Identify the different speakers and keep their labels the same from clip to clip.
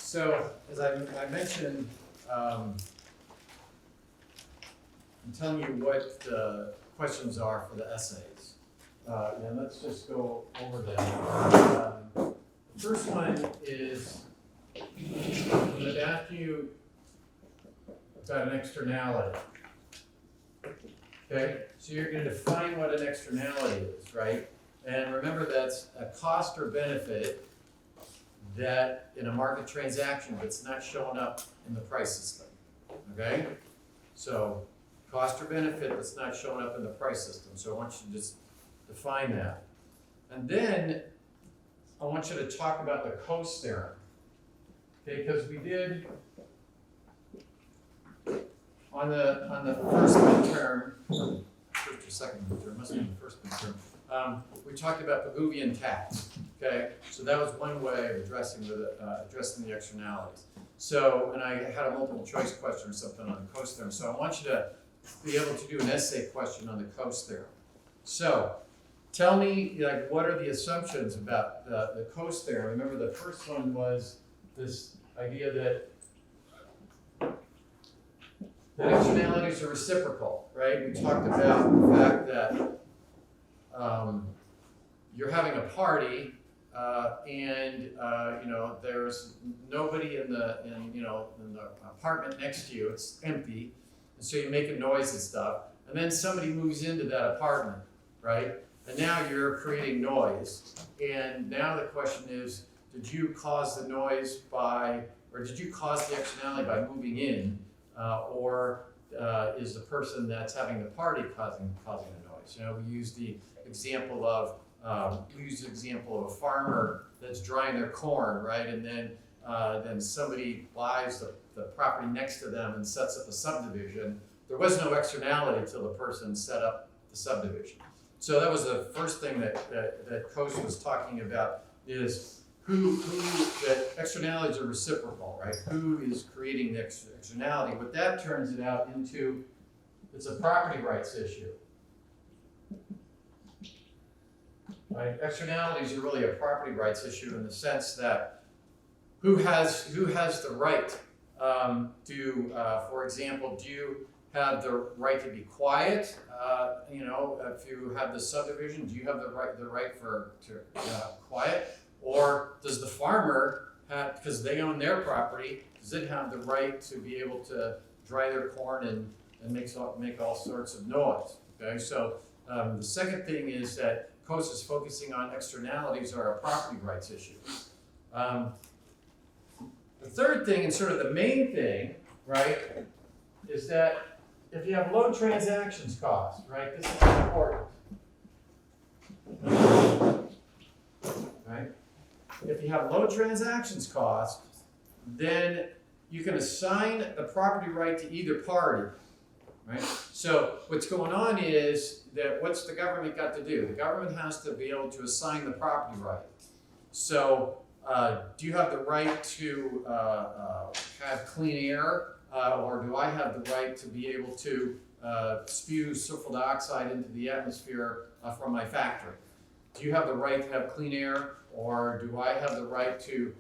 Speaker 1: So, as I mentioned, I'm telling you what the questions are for the essays. And let's just go over them. The first one is, I'm going to ask you about an externality. Okay, so you're going to define what an externality is, right? And remember, that's a cost or benefit that in a market transaction that's not showing up in the price system. Okay? So cost or benefit that's not showing up in the price system. So I want you to just define that. And then I want you to talk about the Coase theorem. Okay, because we did on the first midterm, first or second midterm, must have been the first midterm. We talked about Pavlovian tax. Okay, so that was one way of addressing the externalities. So, and I had a multiple choice question or something on the Coase theorem. So I want you to be able to do an essay question on the Coase theorem. So, tell me, like, what are the assumptions about the Coase theorem? Remember, the first one was this idea that externalities are reciprocal, right? We talked about the fact that you're having a party, and you know, there's nobody in the apartment next to you. It's empty, and so you make a noise and stuff. And then somebody moves into that apartment, right? And now you're creating noise. And now the question is, did you cause the noise by, or did you cause the externality by moving in, or is the person that's having the party causing the noise? You know, we use the example of a farmer that's drying their corn, right? And then somebody buys the property next to them and sets up a subdivision. There was no externality until the person set up the subdivision. So that was the first thing that Coase was talking about, is that externalities are reciprocal, right? Who is creating the externality? What that turns it out into, it's a property rights issue. Right? Externalities are really a property rights issue in the sense that who has the right for example, do you have the right to be quiet? You know, if you have the subdivision, do you have the right to quiet? Or does the farmer have, because they own their property, does it have the right to be able to dry their corn and make all sorts of noise? Okay, so the second thing is that Coase is focusing on externalities are a property rights issue. The third thing, and sort of the main thing, right, is that if you have low transactions costs, right, this is important. Right? If you have low transactions costs, then you can assign the property right to either party. Right? So what's going on is that what's the government got to do? The government has to be able to assign the property right. So do you have the right to have clean air, or do I have the right to be able to spew sulfur dioxide into the atmosphere from my factory? Do you have the right to have clean air, or do I have the right to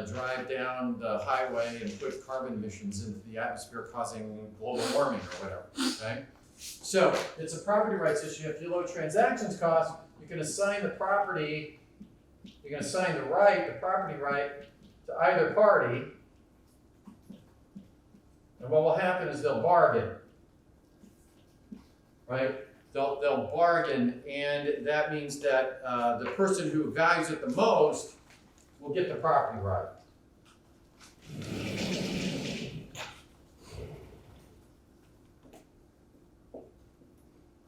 Speaker 1: drive down the highway and put carbon emissions into the atmosphere causing global warming or whatever, okay? So it's a property rights issue. If you low transactions costs, you can assign the property, you can assign the property right to either party, and what will happen is they'll bargain, right? They'll bargain, and that means that the person who values it the most will get the property right.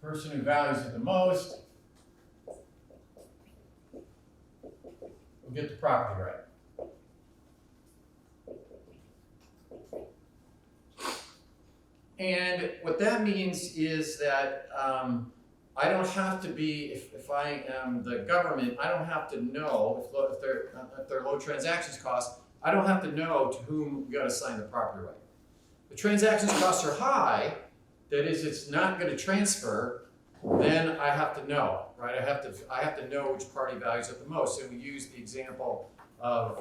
Speaker 1: Person who values it the most will get the property right. And what that means is that I don't have to be, if I am the government, I don't have to know, if they're low transactions costs, I don't have to know to whom we got to assign the property right. The transactions costs are high, that is, it's not going to transfer, then I have to know, right? I have to know which party values it the most. So we use the example of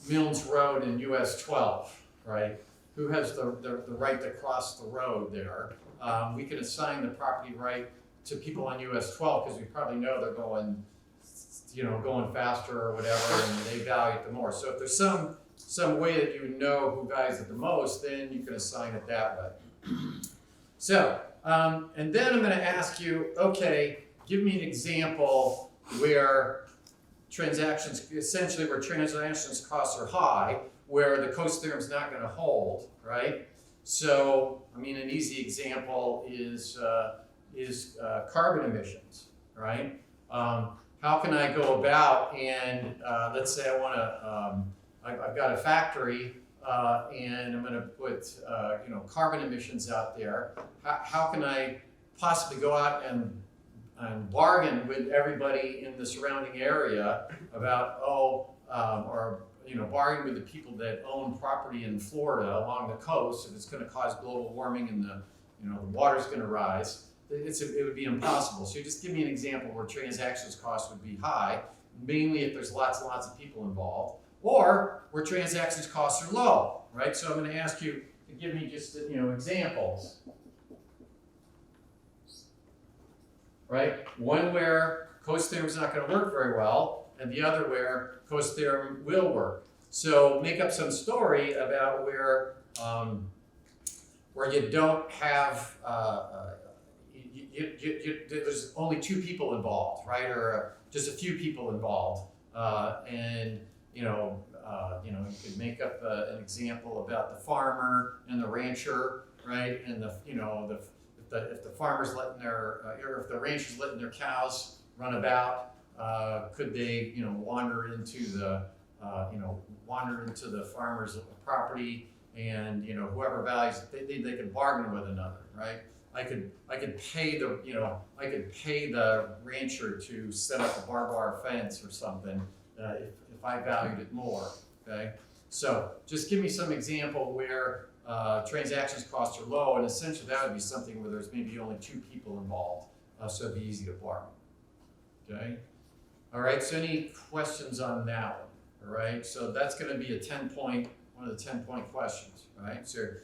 Speaker 1: Milnes Road in US 12, right? Who has the right to cross the road there? We can assign the property right to people on US 12 because we probably know they're going, going faster or whatever, and they value it the more. So if there's some way that you know who values it the most, then you can assign it that way. So, and then I'm going to ask you, okay, give me an example where transactions costs are high, where the Coase theorem is not going to hold, right? So, I mean, an easy example is carbon emissions, right? How can I go about and let's say I want to, I've got a factory and I'm going to put carbon emissions out there. How can I possibly go out and bargain with everybody in the surrounding area about bargain with the people that own property in Florida along the coast if it's going to cause global warming and the water's going to rise. It would be impossible. So you just give me an example where transactions costs would be high, mainly if there's lots and lots of people involved, or where transactions costs are low, right? So I'm going to ask you to give me just examples, right? One where Coase theorem is not going to work very well, and the other where Coase theorem will work. So make up some story about where you don't have there's only two people involved, right, or just a few people involved, and you could make up an example about the farmer and the rancher, right, and if the farmer's letting their or if the rancher's letting their cows run about, could they wander into the farmer's property, and whoever values it, they could bargain with another, right? I could pay the rancher to set up a barbed wire fence or something if I valued it more. Okay, so just give me some example where transactions costs are low, and essentially that would be something where there's maybe only two people involved, so it'd be easy to bargain. Okay, all right. So any questions on that one? All right. So that's going to be one of the 10-point questions. Right. So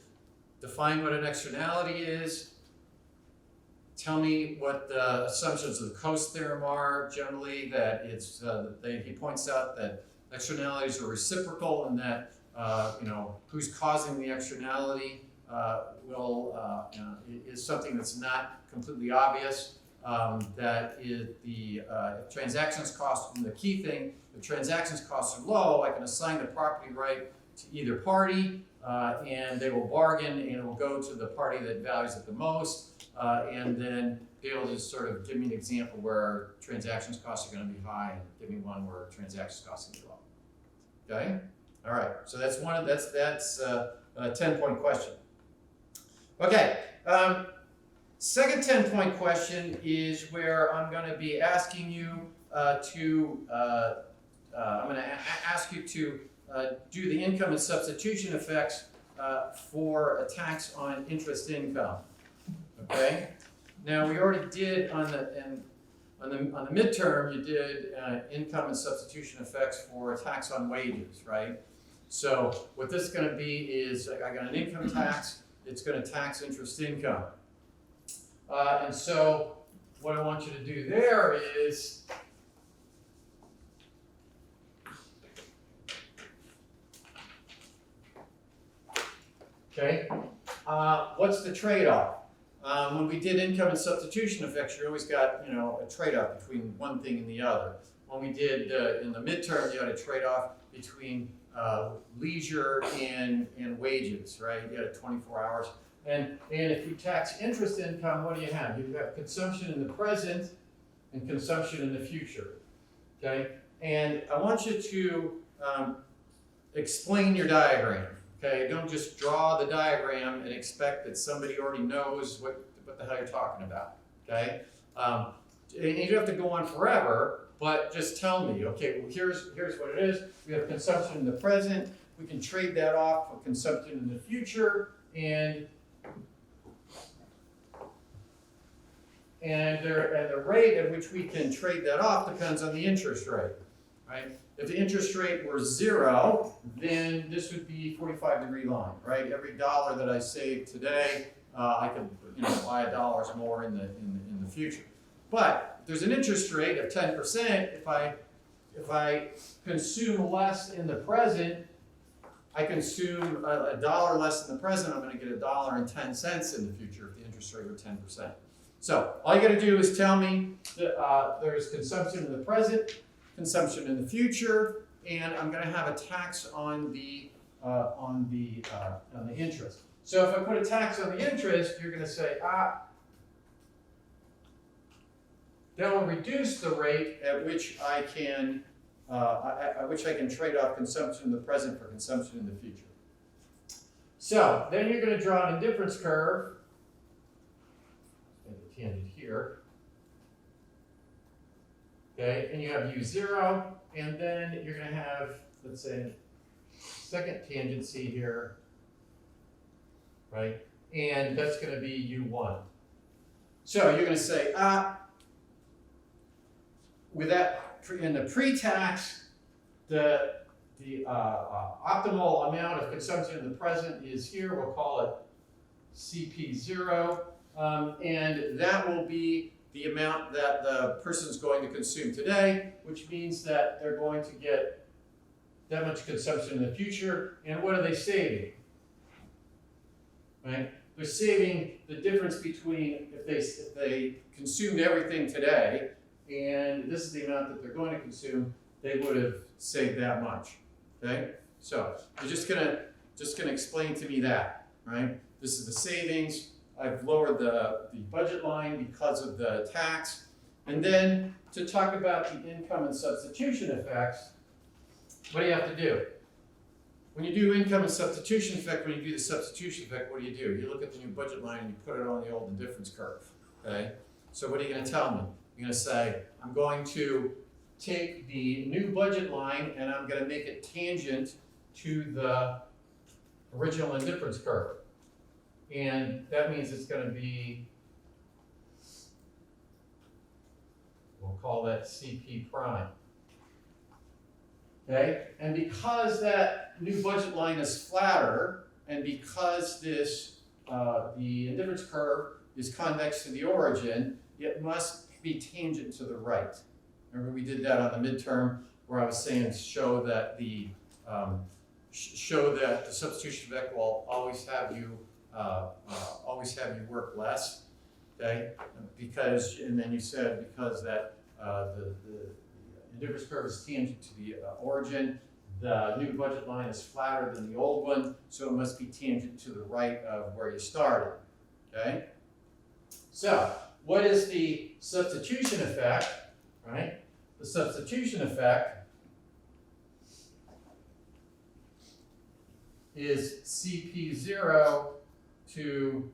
Speaker 1: define what an externality is. Tell me what the assumptions of the Coase theorem are. Generally, that it's he points out that externalities are reciprocal, and that who's causing the externality is something that's not completely obvious. That is the transactions cost. And the key thing, the transactions costs are low. I can assign the property right to either party, and they will bargain, and it will go to the party that values it the most. And then be able to sort of give me an example where transactions costs are going to be high, and give me one where transactions costs are going to be low. Okay, all right. So that's that's a 10-point question. Okay, second 10-point question is where I'm going to be asking you to do the income and substitution effects for a tax on interest income. Okay. Now we already did on the midterm. You did income and substitution effects for a tax on wages, right? So what this is going to be is I got an income tax. It's going to tax interest income, and so what I want you to do there is okay. What's the trade-off? When we did income and substitution effects, you always got a trade-off between one thing and the other. When we did in the midterm, you had a trade-off between leisure and wages, right? You had 24 hours. And if you tax interest income, what do you have? You have consumption in the present and consumption in the future. Okay? And I want you to explain your diagram. Okay, don't just draw the diagram and expect that somebody already knows what the hell you're talking about. Okay, and you don't have to go on forever, but just tell me. Okay, well here's what it is. We have consumption in the present. We can trade that off for consumption in the future, and the rate at which we can trade that off depends on the interest rate. right? If the interest rate were 0, then this would be 45-degree line, right? Every dollar that I save today, I could, buy $1 more in the future. But if there's an interest rate of 10%, if I consume less in the present, I consume $1 less in the present, I'm going to get $1.10 in the future if the interest rate were 10%. So all you got to do is tell me that there's consumption in the present, consumption in the future, and I'm going to have a tax on the interest. So if I put a tax on the interest, you're going to say, that will reduce the rate at which I can trade off consumption in the present for consumption in the future. So then you're going to draw an indifference curve. Make a tangent here. Okay, and you have U0, and then you're going to have, let's say, second tangency here, right? And that's going to be U1. So you're going to say, with that, in the pre-tax, the optimal amount of consumption in the present is here. We'll call it CP0, and that will be the amount that the person's going to consume today, which means that they're going to get that much consumption in the future. And what are they saving? Right? They're saving the difference between if they consumed everything today, and this is the amount that they're going to consume, they would have saved that much. Okay? So you're just gonna explain to me that, right? This is the savings. I've lowered the budget line because of the tax. And then to talk about the income and substitution effects, what do you have to do? When you do income and substitution effect, when you do the substitution effect, what do? You look at the new budget line and you put it on the old indifference curve. Okay? So what are you going to tell me? You're going to say, I'm going to take the new budget line and I'm going to make it tangent to the original indifference curve. And that means it's going to be, we'll call that CP prime. Okay? And because that new budget line is flatter, and because this the indifference curve is convex to the origin, it must be tangent to the right. Remember we did that on the midterm where I was saying show that the substitution effect will always have you work less. Okay? Because, and then you said because that the indifference curve is tangent to the origin, the new budget line is flatter than the old one, so it must be tangent to the right of where you started. Okay? So, what is the substitution effect? Right? The substitution effect is CP0 to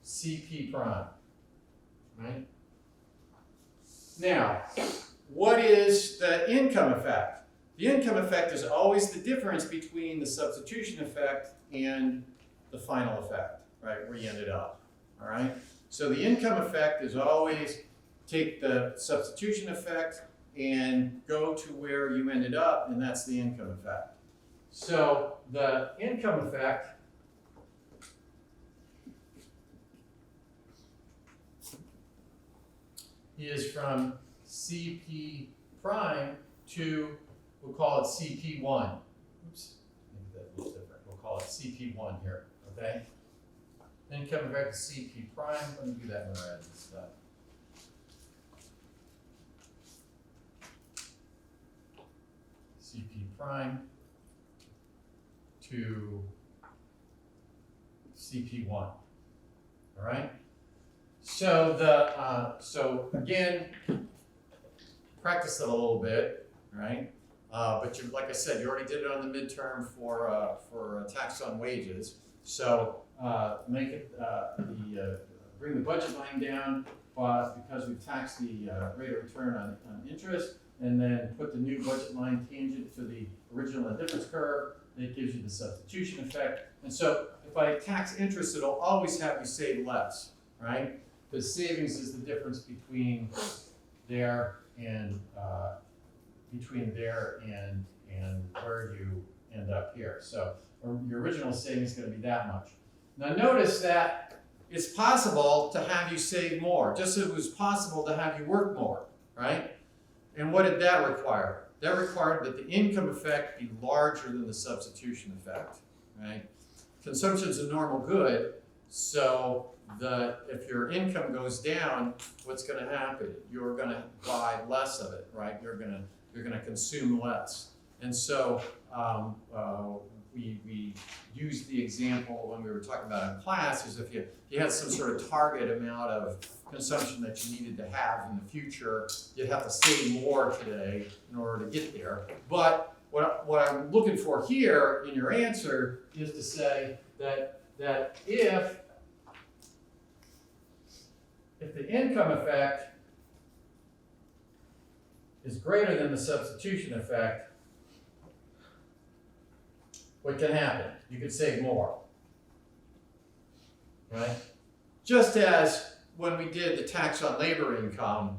Speaker 1: CP prime. Right? Now, what is the income effect? The income effect is always the difference between the substitution effect and the final effect, right, where you ended up, all right? So the income effect is always take the substitution effect and go to where you ended up, and that's the income effect. So the income effect is from CP prime to, we'll call it CP1. Oops, maybe that looks different. We'll call it CP1 here, okay? Then coming back to CP prime, let me do that in red instead. CP prime to CP1, all right? So so again, practice it a little bit, right? But you, like I said, you already did it on the midterm for tax on wages. So make it bring the budget line down because we've taxed the rate of return on interest, and then put the new budget line tangent to the original indifference curve. That gives you the substitution effect. And so if I tax interest, it'll always have you save less, right? Because savings is the difference between there and between there and where you end up here. So your original savings is going to be that much. Now notice that it's possible to have you save more, just as it was possible to have you work more, right? And what did that require? That required that the income effect be larger than the substitution effect, right? Consumption is a normal good, so if your income goes down, what's going to happen? You're going to buy less of it, right? You're going to consume less. And so we used the example when we were talking about in class, is if you had some sort of target amount of consumption that you needed to have in the future, you'd have to save more today in order to get there. But what I'm looking for here in your answer is to say that if the income effect is greater than the substitution effect, what can happen? You could save more, right? Just as when we did the tax on labor income,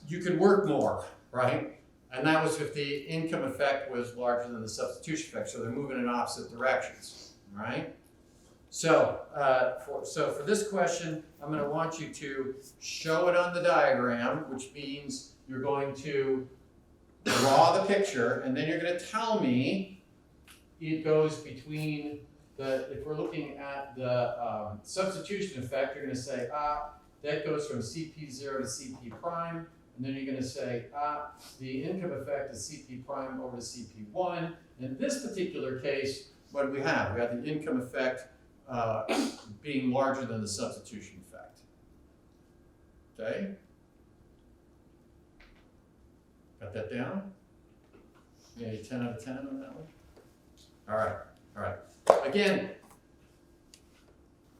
Speaker 1: you could work more, right? And that was if the income effect was larger than the substitution effect, so they're moving in opposite directions, right? So, for this question, I'm going to want you to show it on the diagram, which means you're going to draw the picture, and then you're going to tell me it goes between if we're looking at the substitution effect, you're going to say, that goes from CP0 to CP prime, and then you're going to say, the income effect is CP prime over to CP1. In this particular case, what do we have? We have the income effect being larger than the substitution effect. Okay? Got that down? Yeah, 10 out of 10 on that one? All right. Again,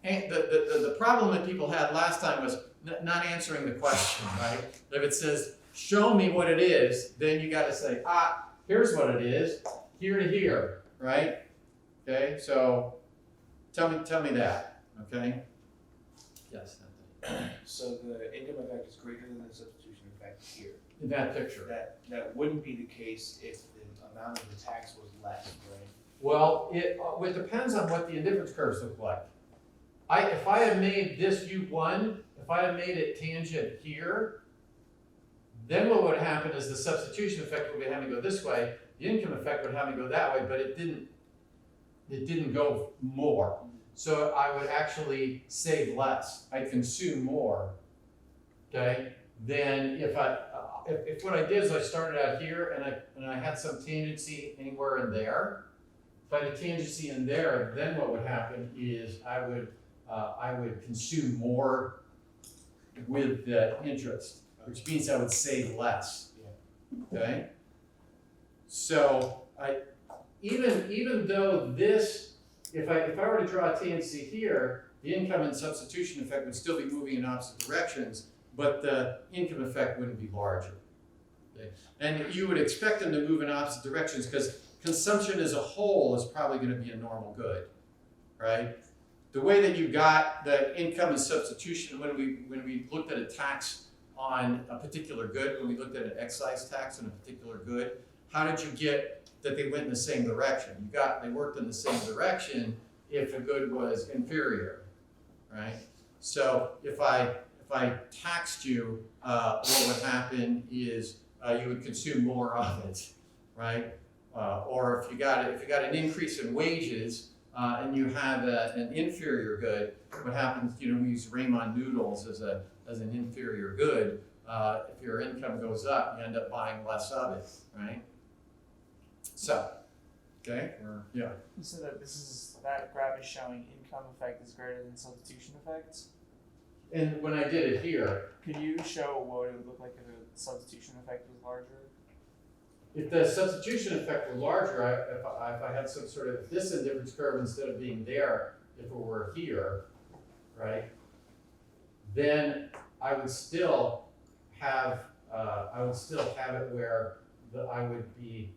Speaker 1: the problem that people had last time was not answering the question, right? If it says, show me what it is, then you got to say, here's what it is, here to here, right? Okay, so tell me that, okay? Yes.
Speaker 2: So the income effect is greater than the substitution effect here.
Speaker 1: In that picture.
Speaker 2: That wouldn't be the case if the amount of the tax was less, right?
Speaker 1: Well, it depends on what the indifference curves look like. If I had made this U1, if I had made it tangent here, then what would happen is the substitution effect would have me go this way, the income effect would have me go that way, but it didn't go more. So I would actually save less. I'd consume more, okay? Then if what I did is I started out here and I had some tangency anywhere in there. If I had a tangency in there, then what would happen is I would consume more with the interest, which means I would save less. Okay? So even though this, if I were to draw a tangency here, the income and substitution effect would still be moving in opposite directions, but the income effect wouldn't be larger. Okay? And you would expect them to move in opposite directions because consumption as a whole is probably going to be a normal good, right? The way that you got the income and substitution when we looked at a tax on a particular good, when we looked at an excise tax on a particular good, how did you get that they went in the same direction? They worked in the same direction if a good was inferior, right? So if I taxed you, what would happen is you would consume more of it, right? Or if you got an increase in wages and you have an inferior good, what happens? We use Raymond noodles as an inferior good. If your income goes up, you end up buying less of it, right? So, okay, yeah.
Speaker 3: So that graph is showing income effect is greater than substitution effect.
Speaker 1: And when I did it here,
Speaker 3: Could you show what it would look like if the substitution effect was larger?
Speaker 1: if the substitution effect were larger, if I had some sort of this indifference curve instead of being there, if it were here, right, then I would still have it where I would be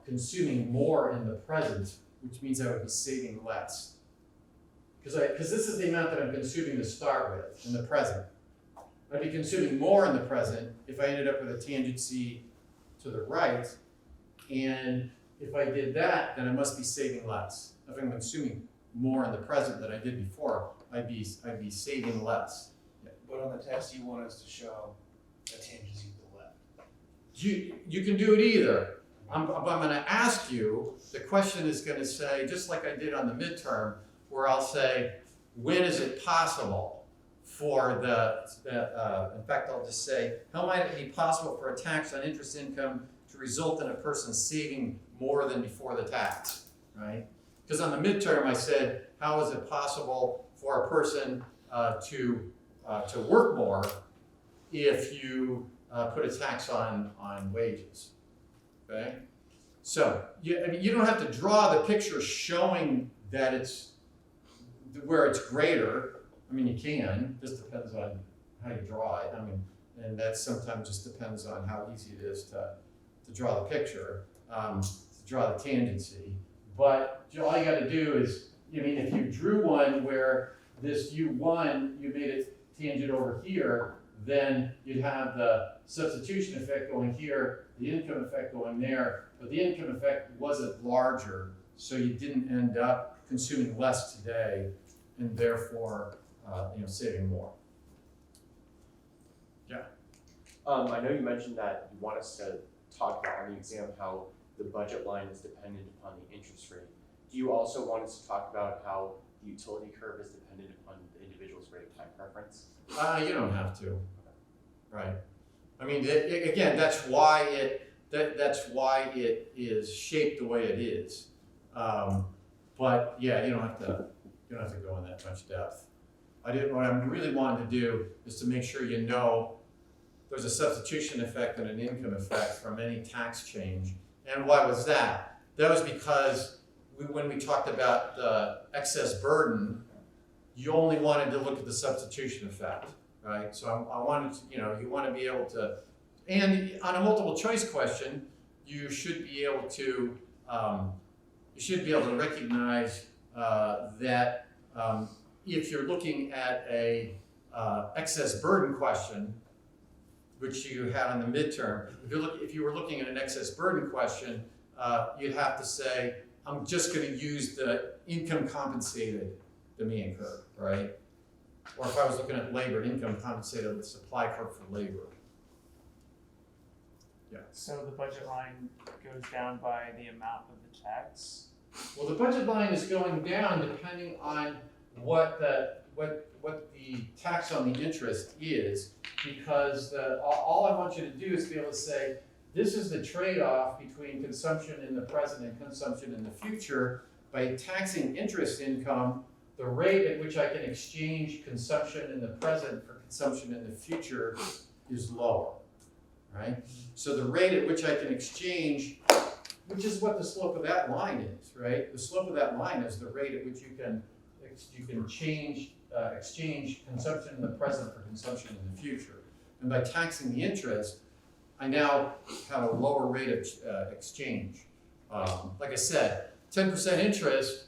Speaker 1: consuming more in the present, which means I would be saving less. Because this is the amount that I'm consuming to start with in the present. I'd be consuming more in the present if I ended up with a tangency to the right. And if I did that, then I must be saving less. If I'm consuming more in the present than I did before, I'd be saving less.
Speaker 2: But on the test, you want us to show a tangency to the left.
Speaker 1: You can do it either. I'm gonna ask you, the question is gonna say, just like I did on the midterm, where I'll say, when is it possible for in fact, I'll just say, how might it be possible for a tax on interest income to result in a person saving more than before the tax, right? Because on the midterm, I said, how is it possible for a person to work more if you put a tax on wages, okay? So you don't have to draw the picture showing that it's where it's greater. I mean, you can, just depends on how you draw it. I mean, and that sometimes just depends on how easy it is to draw the picture, to draw the tangency. But all you gotta do is, I mean, if you drew one where this U1, you made it tangent over here, then you'd have the substitution effect going here, the income effect going there, but the income effect wasn't larger, so you didn't end up consuming less today, and therefore, saving more. Yeah.
Speaker 4: I know you mentioned that you want us to talk about on the exam how the budget line is dependent upon the interest rate. Do you also want us to talk about how the utility curve is dependent upon the individual's rate of time preference?
Speaker 1: You don't have to, right? I mean, again, that's why it is shaped the way it is. But yeah, you don't have to go in that much depth. What I really wanted to do is to make sure you know there's a substitution effect and an income effect from any tax change. And why was that? That was because when we talked about the excess burden, you only wanted to look at the substitution effect, right? So I wanted to, you want to be able to, and on a multiple choice question, you should be able to recognize that if you're looking at a excess burden question, which you had on the midterm, if you were looking at an excess burden question, you'd have to say, I'm just going to use the income compensated demand curve, right? Or if I was looking at labor, income compensated the supply curve for labor. Yeah.
Speaker 3: So the budget line goes down by the amount of the tax?
Speaker 1: Well, the budget line is going down depending on what the tax on the interest is, because all I want you to do is be able to say, this is the trade-off between consumption in the present and consumption in the future. By taxing interest income, the rate at which I can exchange consumption in the present for consumption in the future is lower, right? So the rate at which I can exchange, which is what the slope of that line is, right? The slope of that line is the rate at which you can exchange consumption in the present for consumption in the future. And by taxing the interest, I now have a lower rate of exchange. Like I said, 10% interest,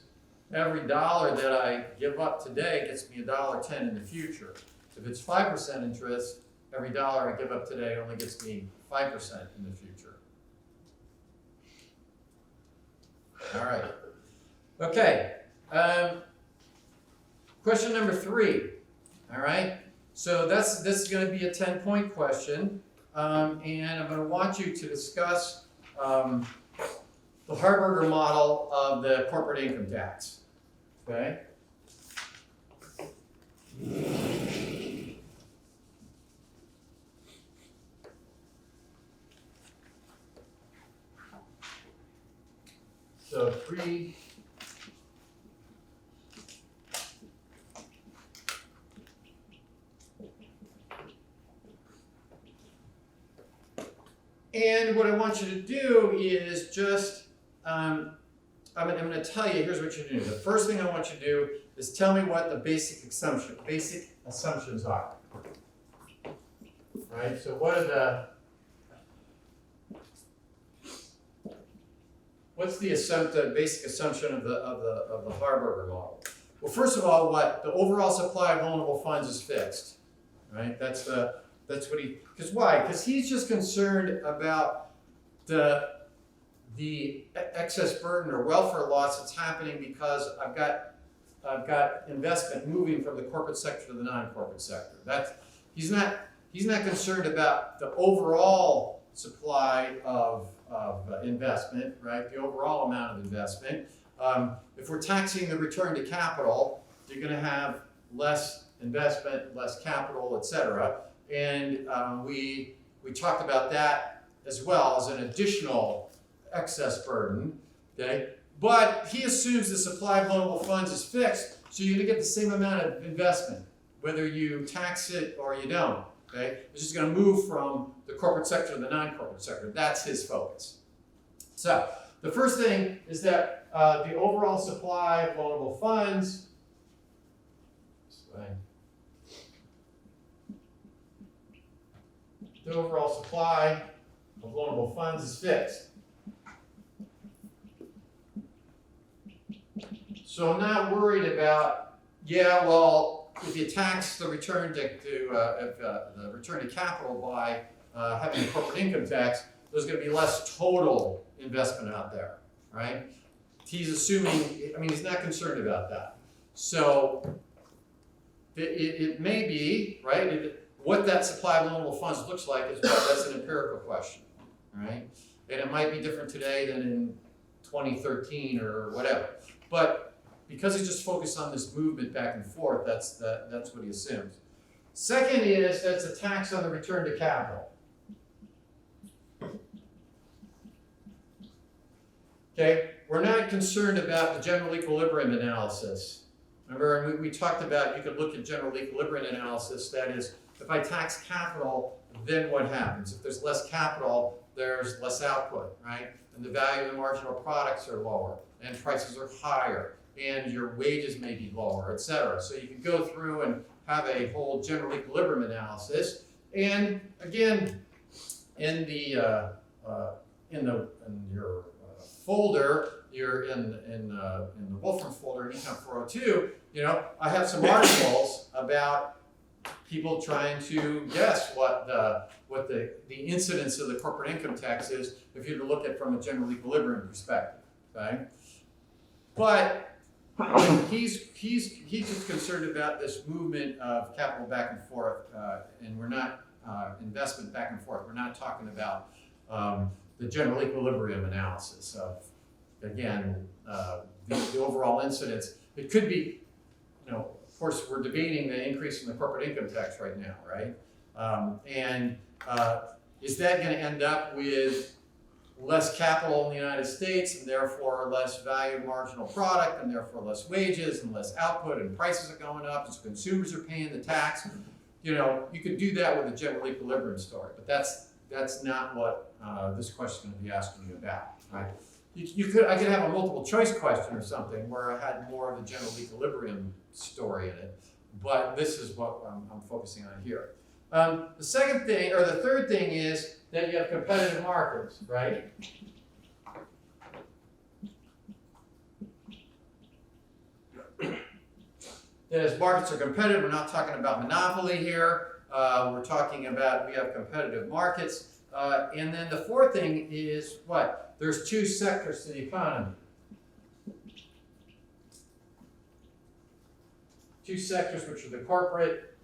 Speaker 1: every dollar that I give up today gets me $1.10 in the future. If it's 5% interest, every dollar I give up today only gets me 5% in the future. All right. Okay. Question number 3. All right. So this is going to be a 10-point question, and I'm going to want you to discuss the Harburger model of the corporate income tax. Okay. So 3. And what I want you to do is just, I'm going to tell you, here's what you do. The first thing I want you to do is tell me what the basic assumptions are. Right? So what's the basic assumption of the Harburger model? Well, first of all, the overall supply of vulnerable funds is fixed. right? That's what he, because why? Because he's just concerned about the excess burden or welfare loss that's happening because I've got investment moving from the corporate sector to the non-corporate sector. He's not concerned about the overall supply of investment, right? The overall amount of investment. If we're taxing the return to capital, you're going to have less investment, less capital, et cetera. And we talked about that as well as an additional excess burden, okay? But he assumes the supply of loanable funds is fixed, so you're going to get the same amount of investment, whether you tax it or you don't, okay? It's just going to move from the corporate sector to the non-corporate sector. That's his focus. So the first thing is that the overall supply of loanable funds, the overall supply of loanable funds is fixed. So I'm not worried about, yeah, well, if you tax the return the return to capital by having a corporate income tax, there's going to be less total investment out there, right? He's assuming, I mean, he's not concerned about that. So it may be, right? What that supply of loanable funds looks like is that's an empirical question, right? And it might be different today than in 2013 or whatever. But because he's just focused on this movement back and forth, that's what he assumes. Second is that's a tax on the return to capital. Okay, we're not concerned about the general equilibrium analysis. Remember, we talked about you could look at general equilibrium analysis. That is, if I tax capital, then what happens? If there's less capital, there's less output, right? And the value of the marginal products are lower, and prices are higher, and your wages may be lower, et cetera. So you can go through and have a whole general equilibrium analysis. And again, in your folder, you're in the Wolfram folder in Econ 402. You know, I have some articles about people trying to guess what the incidence of the corporate income tax is if you were to look at it from a general equilibrium perspective. Okay, but he's just concerned about this movement of capital back and forth, and we're not investment back and forth. We're not talking about the general equilibrium analysis of, again, the overall incidence. It could be, you know, of course, we're debating the increase in the corporate income tax right now, right? Is that going to end up with less capital in the United States and therefore less value of marginal product and therefore less wages and less output and prices are going up and so consumers are paying the tax? You know, you could do that with a general equilibrium story, but that's not what this question is going to be asking you about, right? I could have a multiple choice question or something where I had more of the general equilibrium story in it, but this is what I'm focusing on here. The second thing, or the third thing is that you have competitive markets, right? That as markets are competitive, we're not talking about monopoly here. We're talking about we have competitive markets. And then the fourth thing is what? There's two sectors to the economy. Two sectors, which are the corporate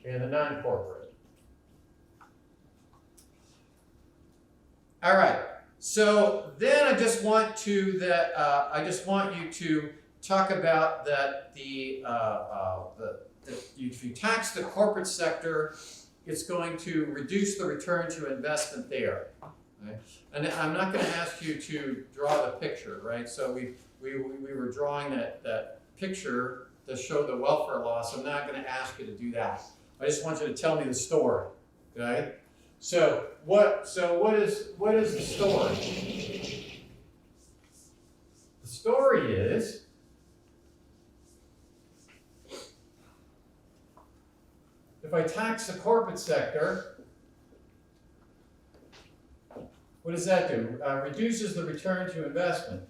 Speaker 1: and the non-corporate. All right. So then I just want you to talk about that if you tax the corporate sector, it's going to reduce the return to investment there. Right? And I'm not going to ask you to draw the picture, right? So we were drawing that picture to show the welfare loss. I'm not going to ask you to do that. I just want you to tell me the story, okay? So what is the story? The story is if I tax the corporate sector, what does that do? Reduces the return to investment.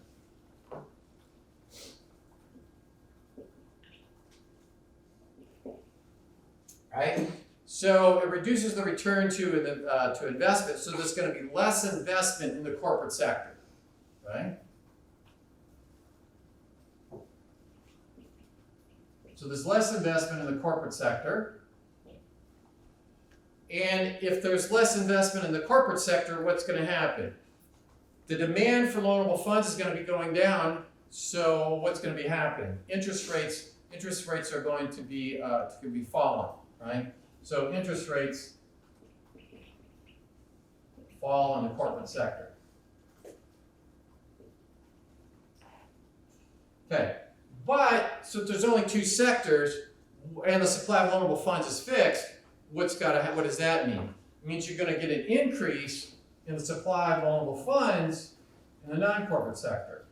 Speaker 1: right? So it reduces the return to investment, so there's going to be less investment in the corporate sector, right? So there's less investment in the corporate sector. And if there's less investment in the corporate sector, what's going to happen? The demand for loanable funds is going to be going down, so what's going to be happening? Interest rates are going to be falling, right? So interest rates fall in the corporate sector. Okay, but so if there's only two sectors and the supply of loanable funds is fixed, what does that mean? It means you're going to get an increase in the supply of loanable funds in the non-corporate sector.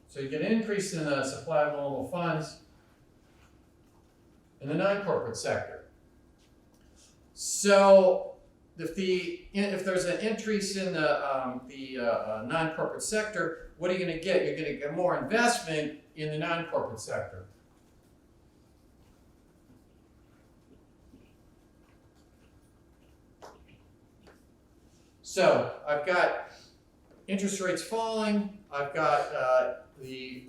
Speaker 1: So you get an increase in the supply of loanable funds in the non-corporate sector. So if there's an increase in the non-corporate sector, what are you going to get? You're going to get more investment in the non-corporate sector. So I've got interest rates falling. I've got the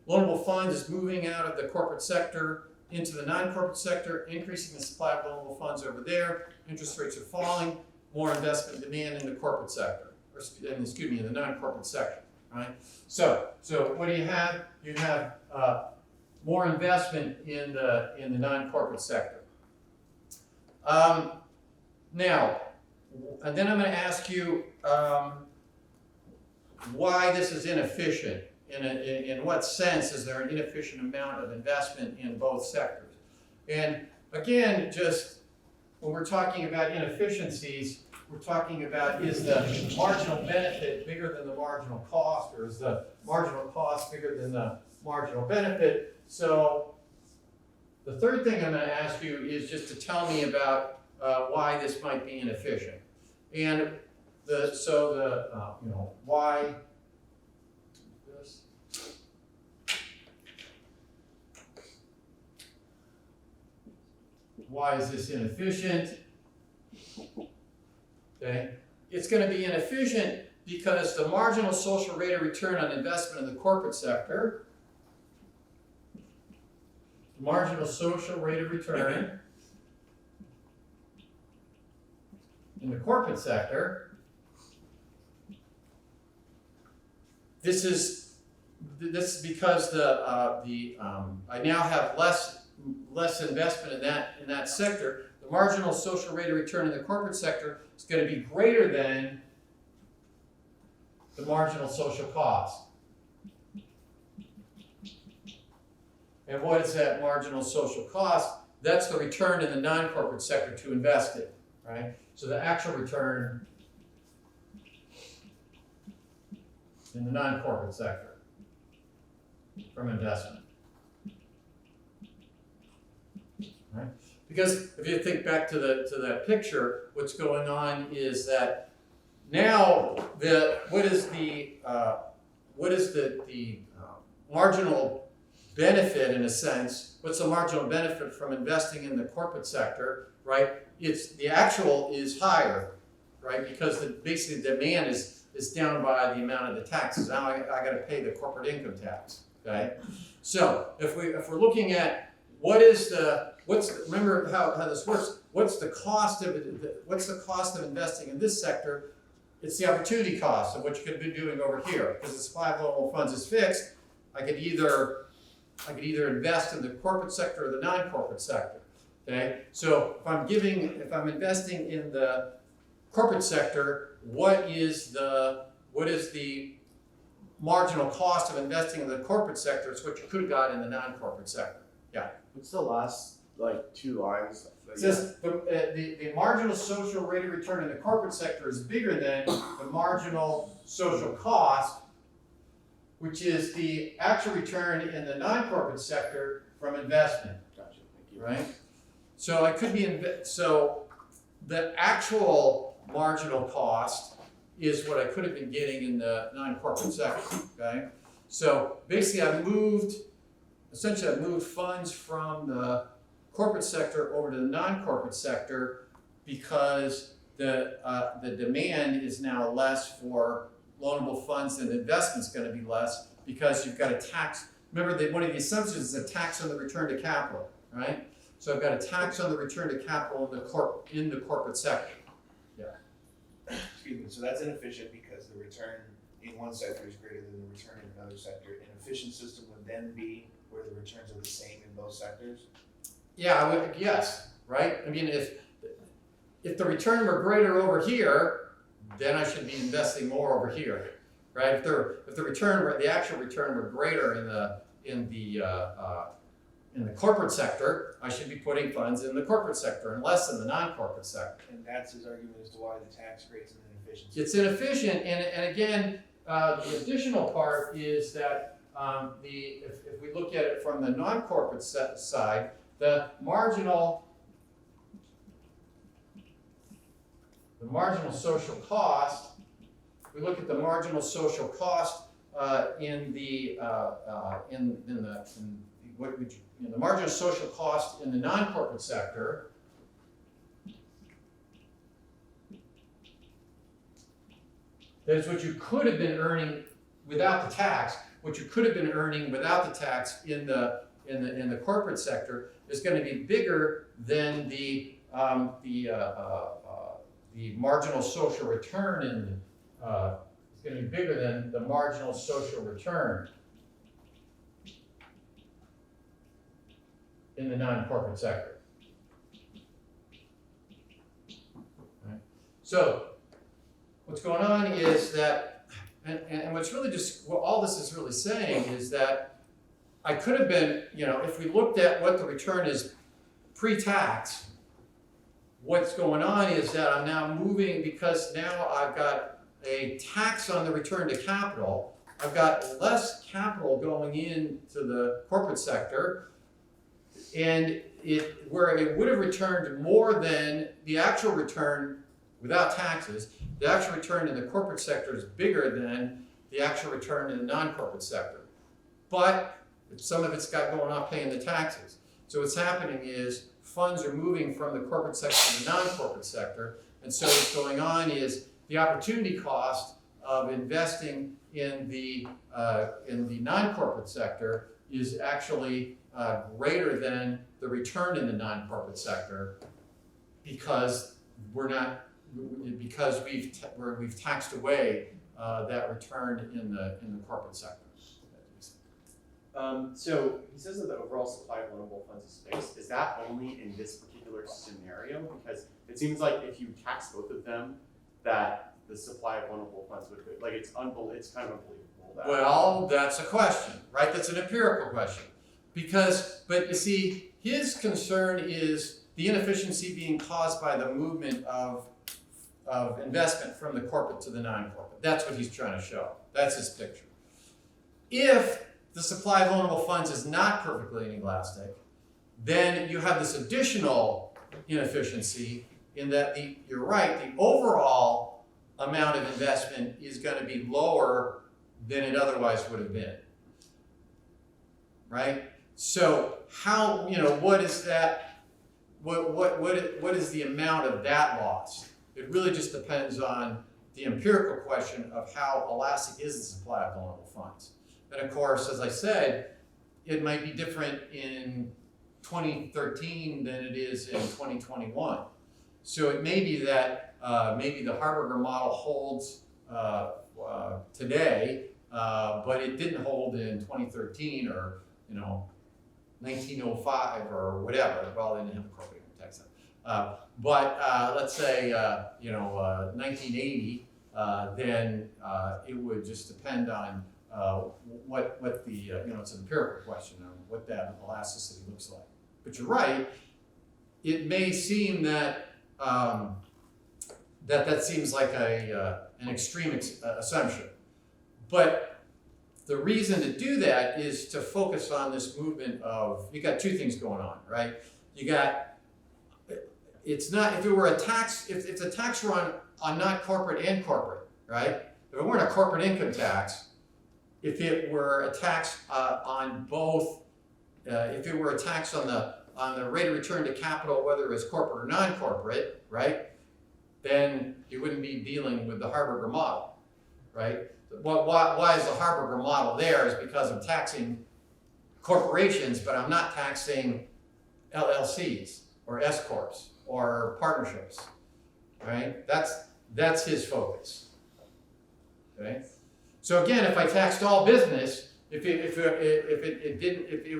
Speaker 1: loanable funds is moving out of the corporate sector into the non-corporate sector, increasing the supply of loanable funds over there. Interest rates are falling. More investment demand in the corporate sector, in the non-corporate sector. Right. So what do you have? You have more investment in the non-corporate sector. Now. And then I'm going to ask you why this is inefficient. In what sense is there an inefficient amount of investment in both sectors? And again, just when we're talking about inefficiencies, we're talking about, is the marginal benefit bigger than the marginal cost, or is the marginal cost bigger than the marginal benefit? So the third thing I'm going to ask you is just to tell me about why this might be inefficient, and why this. Why is this inefficient? Okay, it's going to be inefficient because the marginal social rate of return on investment in the corporate sector, marginal social rate of return in the corporate sector, this is because I now have less investment in that sector. The marginal social rate of return in the corporate sector is going to be greater than the marginal social cost. And what is that marginal social cost? That's the return in the non-corporate sector to invest in, right? So the actual return in the non-corporate sector from investment. Right? Because if you think back to that picture, what's going on is that now what is the marginal benefit, in a sense? What's the marginal benefit from investing in the corporate sector? Right? The actual is higher, right? Because basically the demand is down by the amount of the taxes. Now I got to pay the corporate income tax. Okay. So if we're looking at remember how this works? What's the cost of investing in this sector? It's the opportunity cost of what you could be doing over here, because the supply of loanable funds is fixed. I could either invest in the corporate sector or the non-corporate sector. Okay, so if I'm investing in the corporate sector, what is the marginal cost of investing in the corporate sector? It's what you could have got in the non-corporate sector. Yeah.
Speaker 5: What's the last two lines?
Speaker 1: It says the marginal social rate of return in the corporate sector is bigger than the marginal social cost, which is the actual return in the non-corporate sector from investment.
Speaker 5: Gotcha. Thank you.
Speaker 1: Right? So I could be so the actual marginal cost is what I could have been getting in the non-corporate sector. Okay? So basically I moved essentially I've moved funds from the corporate sector over to the non-corporate sector because the demand is now less for loanable funds and the investment's going to be less because you've got a tax. Remember that one of the assumptions is a tax on the return to capital, right? So I've got a tax on the return to capital in the corporate sector.
Speaker 2: Excuse me, so that's inefficient because the return in one sector is greater than the return in another sector. An efficient system would then be where the returns are the same in both sectors?
Speaker 1: Yeah, I would, yes, right? I mean, if the return were greater over here, then I should be investing more over here, right? If the actual return were greater in the corporate sector, I should be putting funds in the corporate sector and less in the non-corporate sector.
Speaker 2: And that's his argument as to why the tax rate's an inefficiency.
Speaker 1: It's inefficient, and again, the additional part is that if we look at it from the non-corporate side, the marginal social cost. We look at the marginal social cost in the marginal social cost in the non-corporate sector. That is what you could have been earning without the tax. What you could have been earning without the tax in the corporate sector is going to be bigger than the marginal social return is going to be bigger than the marginal social return in the non-corporate sector. Right. So what's going on is that, and what's really just, what all this is really saying is that I could have been, if we looked at what the return is pre-tax, what's going on is that I'm now moving, because now I've got a tax on the return to capital, I've got less capital going into the corporate sector, and where it would have returned more than the actual return without taxes, the actual return in the corporate sector is bigger than the actual return in the non-corporate sector. But some of it's got going off paying the taxes. So what's happening is funds are moving from the corporate sector to the non-corporate sector, and so what's going on is the opportunity cost of investing in the non-corporate sector is actually greater than the return in the non-corporate sector because we've taxed away that return in the corporate sector.
Speaker 4: So he says that the overall supply of loanable funds is fixed. Is that only in this particular scenario? Because it seems like if you tax both of them, that the supply of loanable funds would go, like it's kind of unbelievable.
Speaker 1: Well, that's a question, right? That's an empirical question. But you see, his concern is the inefficiency being caused by the movement of investment from the corporate to the non-corporate. That's what he's trying to show. That's his picture. If the supply of loanable funds is not perfectly inelastic, then you have this additional inefficiency in that you're right, the overall amount of investment is going to be lower than it otherwise would have been, right? So how, what is that, what is the amount of that loss? It really just depends on the empirical question of how elastic is the supply of loanable funds. And of course, as I said, it might be different in 2013 than it is in 2021. So it may be that maybe the Harberger model holds today, but it didn't hold in 2013 or 1905 or whatever. Well, they didn't have a corporate income tax then. But let's say 1980, then it would just depend on what the it's an empirical question on what that elasticity looks like. But you're right. It may seem that that seems like an extreme assumption, but the reason to do that is to focus on this movement of, you got two things going on, right? You got, it's not, if it were a tax, if it's a tax run on not corporate and corporate, right? If it weren't a corporate income tax, if it were a tax on both if it were a tax on the rate of return to capital, whether it's corporate or non-corporate, right? Then you wouldn't be dealing with the Harburger model, right? Why is the Harburger model there is because I'm taxing corporations, but I'm not taxing LLCs or S corps or partnerships, right? That's his focus. Okay. So again, if I taxed all business, if it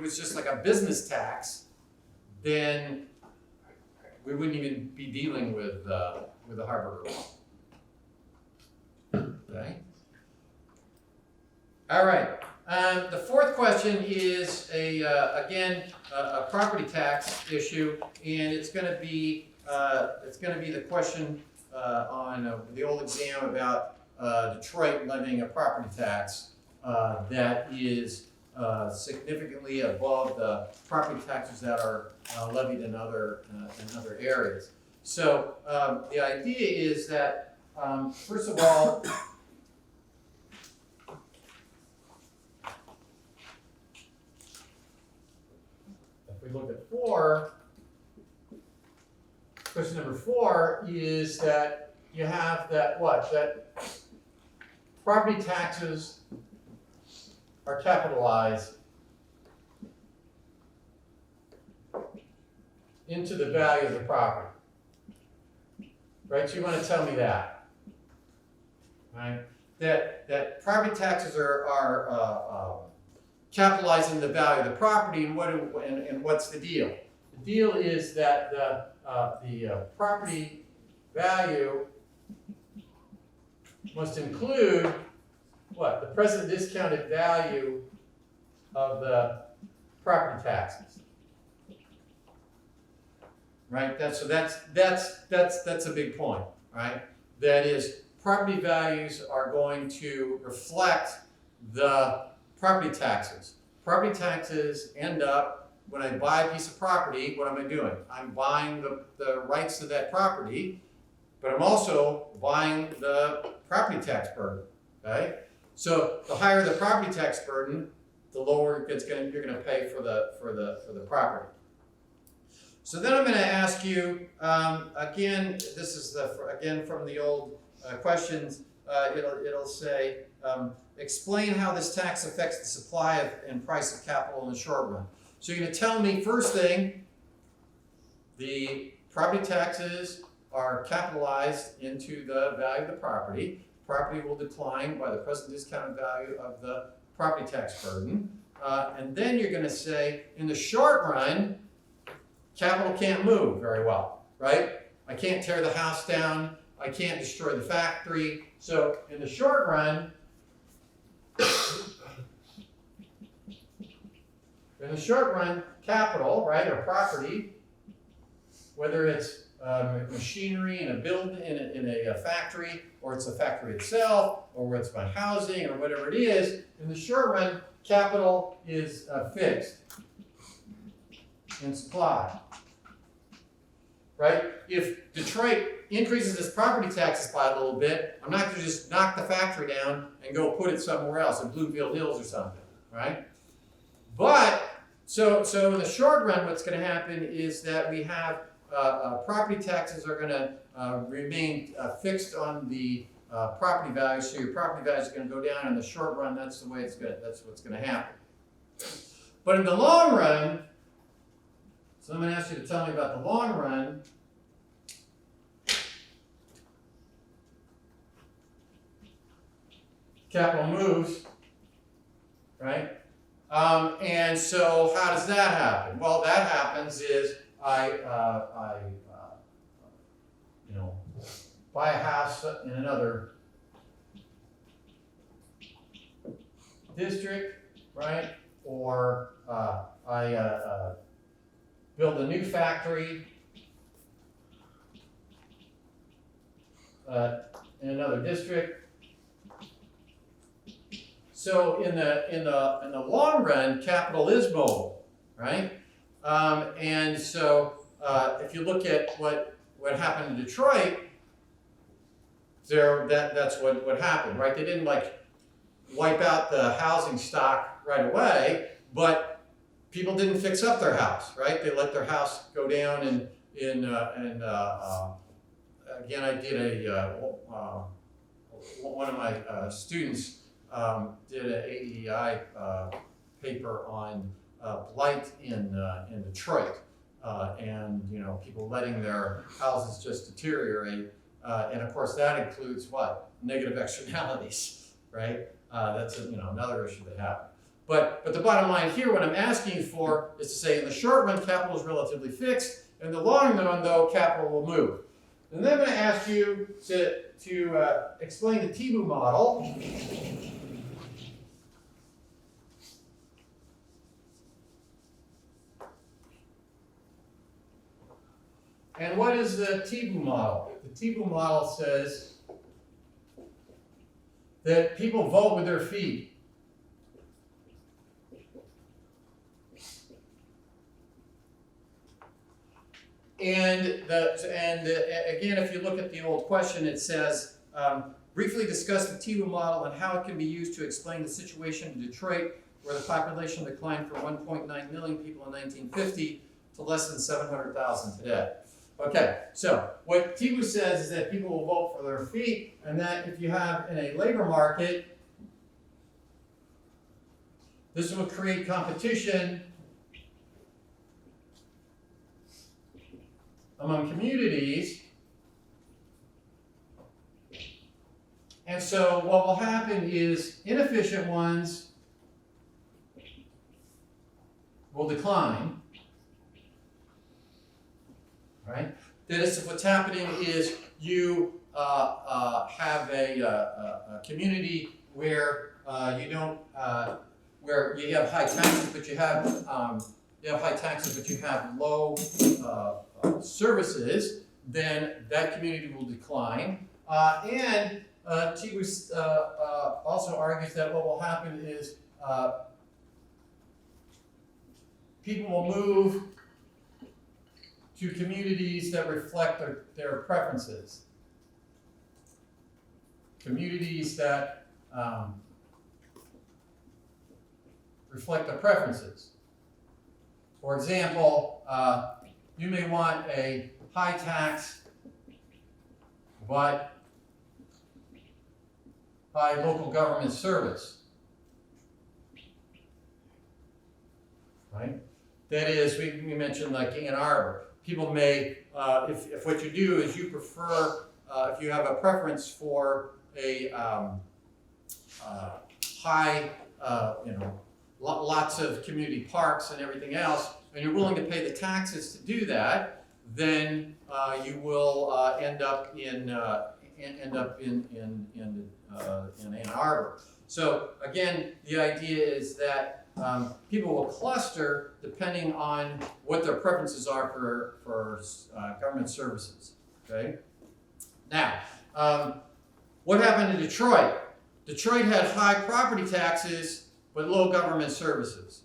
Speaker 1: was just like a business tax, then we wouldn't even be dealing with the Harburger law. Okay. All right. The fourth question is again a property tax issue, and it's going to be the question on the old exam about Detroit levying a property tax that is significantly above the property taxes that are levied in other areas. So the idea is that first of all, if we look at 4, question number 4 is that you have that property taxes are capitalized into the value of the property. Right? So you want to tell me that. Right? That property taxes are capitalizing the value of the property, and what's the deal? The deal is that the property value must include what? The present discounted value of the property taxes. Right? That's a big point, right? That is, property values are going to reflect the property taxes. Property taxes end up, when I buy a piece of property, what am I doing? I'm buying the rights to that property, but I'm also buying the property tax burden, okay? So the higher the property tax burden, the lower you're going to pay for the property. So then I'm going to ask you again. This is again from the old questions. It'll say explain how this tax affects the supply and price of capital in the short run. So you're going to tell me first thing, the property taxes are capitalized into the value of the property. Property will decline by the present discounted value of the property tax burden. And then you're going to say, in the short run, capital can't move very well, right? I can't tear the house down. I can't destroy the factory. So in the short run, capital, right, or property, whether it's machinery in a building, in a factory, or it's a factory itself, or it's my housing, or whatever it is, in the short run, capital is fixed in supply. Right? If Detroit increases its property taxes by a little bit, I'm not going to just knock the factory down and go put it somewhere else in Bloomfield Hills or something, right? But so in the short run, what's going to happen is that we have property taxes are going to remain fixed on the property value. So your property value is going to go down in the short run. That's the way that's what's going to happen. But in the long run, so I'm going to ask you to tell me about the long run. Capital moves, right? And so how does that happen? Well, that happens is I buy a house in another district, right? Or I build a new factory in another district. So in the long run, capital is mobile, right? And so if you look at what happened in Detroit, that's what happened, right? They didn't like wipe out the housing stock right away, but people didn't fix up their house, right? They let their house go down and again, I did one of my students did an AEI paper on blight in Detroit, and people letting their houses just deteriorate, and of course that includes what? Negative externalities, right? That's another issue that happened. But the bottom line here, what I'm asking for is to say in the short run, capital is relatively fixed. In the long run, though, capital will move. And then I'm going to ask you to explain the TIBU model. And what is the TIBU model? The TIBU model says that people vote with their feet. And again, if you look at the old question, it says, briefly discuss the TIBU model and how it can be used to explain the situation in Detroit, where the population declined from 1.9 million people in 1950 to less than 700,000 today. Okay, so what TIBU says is that people will vote for their feet, and that if you have in a labor market, this will create competition among communities. And so what will happen is inefficient ones will decline, right? That is, what's happening is you have a community where you don't, where you have high taxes, but you have low services, then that community will decline. And TIBU also argues that what will happen is people will move to communities that reflect their preferences. Communities that reflect their preferences. For example, you may want a high tax, but high local government service, right? That is, we mentioned like Ann Arbor. People may, if what you do is you prefer, if you have a preference for a high, lots of community parks and everything else, and you're willing to pay the taxes to do that, then you will end up in Ann Arbor. So again, the idea is that people will cluster depending on what their preferences are for government services. Okay. Now, what happened in Detroit? Detroit had high property taxes but low government services,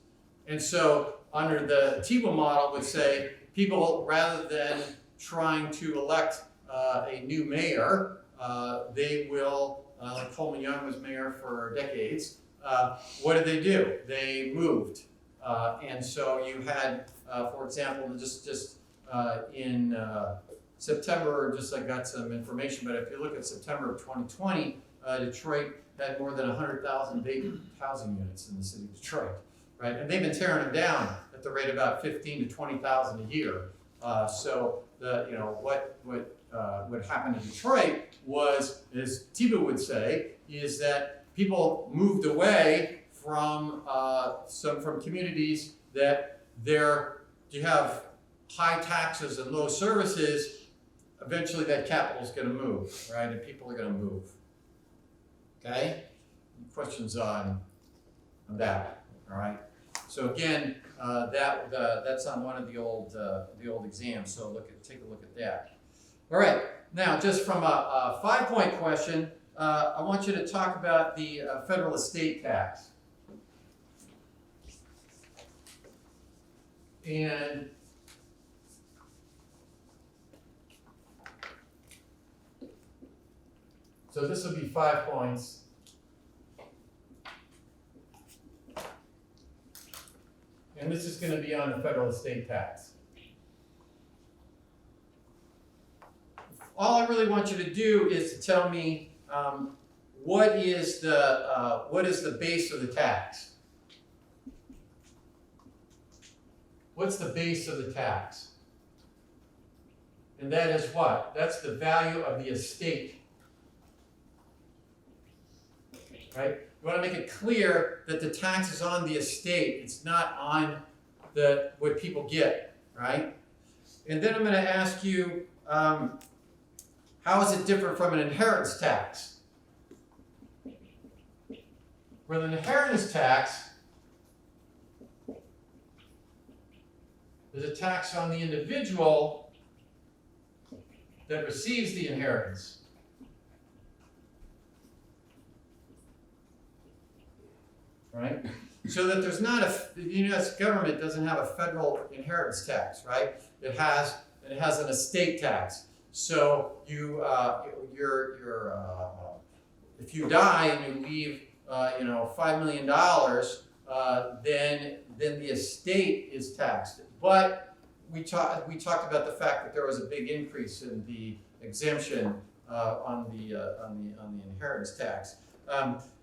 Speaker 1: and so under the TIBU model would say people, rather than trying to elect a new mayor, they will, like Coleman Young was mayor for decades, what did they do? They moved. And so you had, for example, just in September, just I got some information, but if you look at September of 2020, Detroit had more than 100,000 vacant housing units in the city of Detroit, right? And they've been tearing them down at the rate of about 15 to 20,000 a year. So what happened in Detroit was, as TIBU would say, is that people moved away from communities that you have high taxes and low services. Eventually, that capital is going to move, right? And people are going to move. Okay? Questions on that? All right. So again, that's on one of the old exams. So take a look at that. All right. Now, just from a 5-point question, I want you to talk about the federal estate tax. And so this will be 5 points. And this is gonna be on the federal estate tax. All I really want you to do is to tell me, what is the base of the tax? What's the base of the tax? And that is what? That's the value of the estate. Right? You want to make it clear that the tax is on the estate. It's not on what people get, right? And then I'm going to ask you, how is it different from an inheritance tax? With an inheritance tax, there's a tax on the individual that receives the inheritance. Right? So that there's not the U.S. government doesn't have a federal inheritance tax, right? It has an estate tax. So if you die and you leave $5 million, then the estate is taxed. But we talked about the fact that there was a big increase in the exemption on the inheritance tax.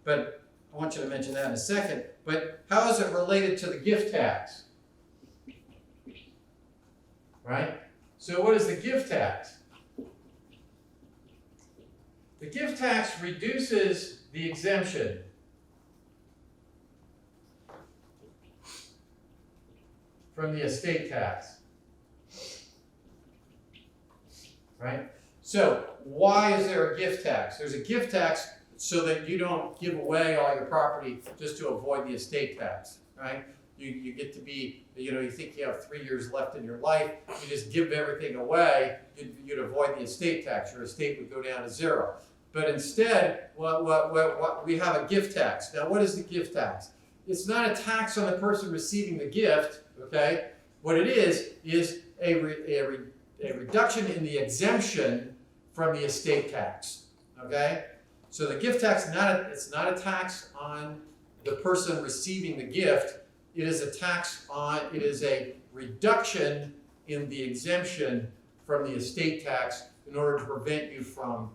Speaker 1: But I want you to mention that in a second. But how is it related to the gift tax? Right? So what is the gift tax? The gift tax reduces the exemption. From the estate tax. Right? So why is there a gift tax? There's a gift tax so that you don't give away all your property just to avoid the estate tax, right? You get to be, you think you have 3 years left in your life, you just give everything away, you'd avoid the estate tax. Your estate would go down to zero. But instead, we have a gift tax. Now, what is the gift tax? It's not a tax on the person receiving the gift, okay? What it is a reduction in the exemption from the estate tax, okay? So the gift tax, it's not a tax on the person receiving the gift. It is a reduction in the exemption from the estate tax in order to prevent you from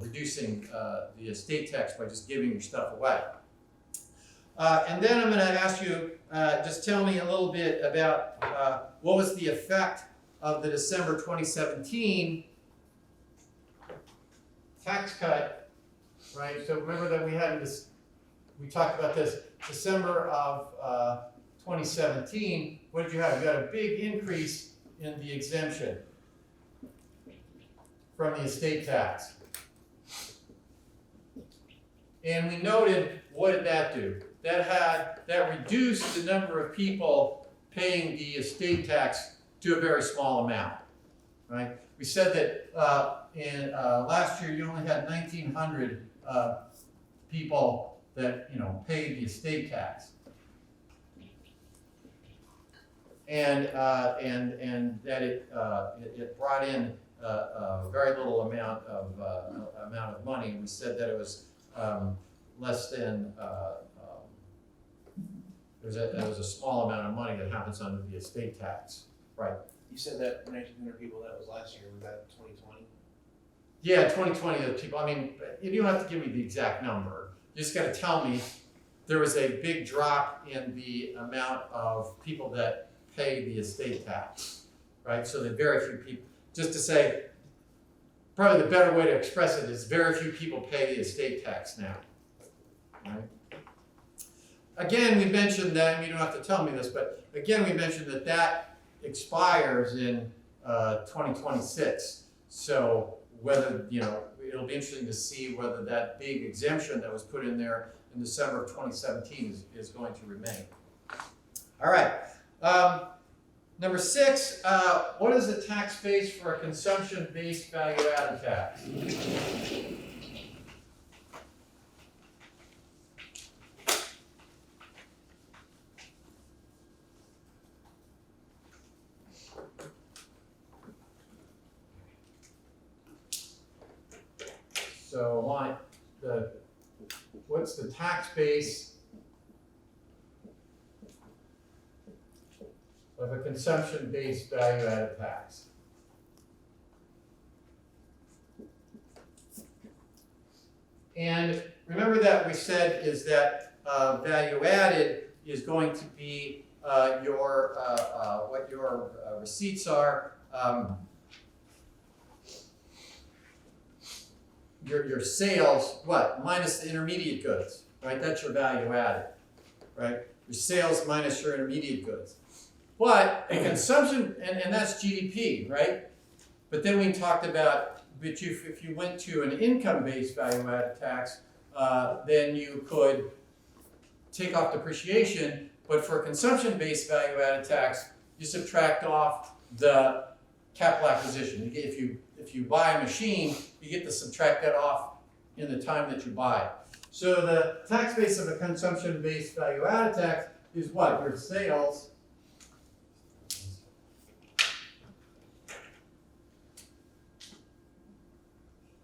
Speaker 1: reducing the estate tax by just giving your stuff away. And then I'm going to ask you, just tell me a little bit about what was the effect of the December 2017 tax cut, right? So remember that we talked about this December of 2017. What did you have? You got a big increase in the exemption from the estate tax. And we noted, what did that do? That reduced the number of people paying the estate tax to a very small amount, right? We said that in last year you only had 1,900 people that paid the estate tax, and that it brought in a very little amount of money. We said that it was less than. There was a small amount of money that happens under the estate tax, right?
Speaker 2: You said that 1,900 people, that was last year, was that 2020?
Speaker 1: Yeah, 2020 of people. I mean, you don't have to give me the exact number. You just got to tell me there was a big drop in the amount of people that pay the estate tax, right? So that very few people, just to say, probably the better way to express it is very few people pay the estate tax now, right? Again, we mentioned that, and you don't have to tell me this, but again, we mentioned that expires in 2026. So whether, it'll be interesting to see whether that big exemption that was put in there in December of 2017 is going to remain. All right. Number 6, what is the tax base for a consumption-based value-added tax? So what's the tax base of a consumption-based value-added tax. And remember that we said is that value-added is going to be what your receipts are, your sales, what? Minus the intermediate goods, right? That's your value-added, right? Your sales minus your intermediate goods. But a consumption, and that's GDP, right? But then we talked about, if you went to an income-based value-added tax, then you could take off depreciation, but for a consumption-based value-added tax, you subtract off the capital acquisition. If you buy a machine, you get to subtract that off in the time that you buy it. So the tax base of a consumption-based value-added tax is what? Your sales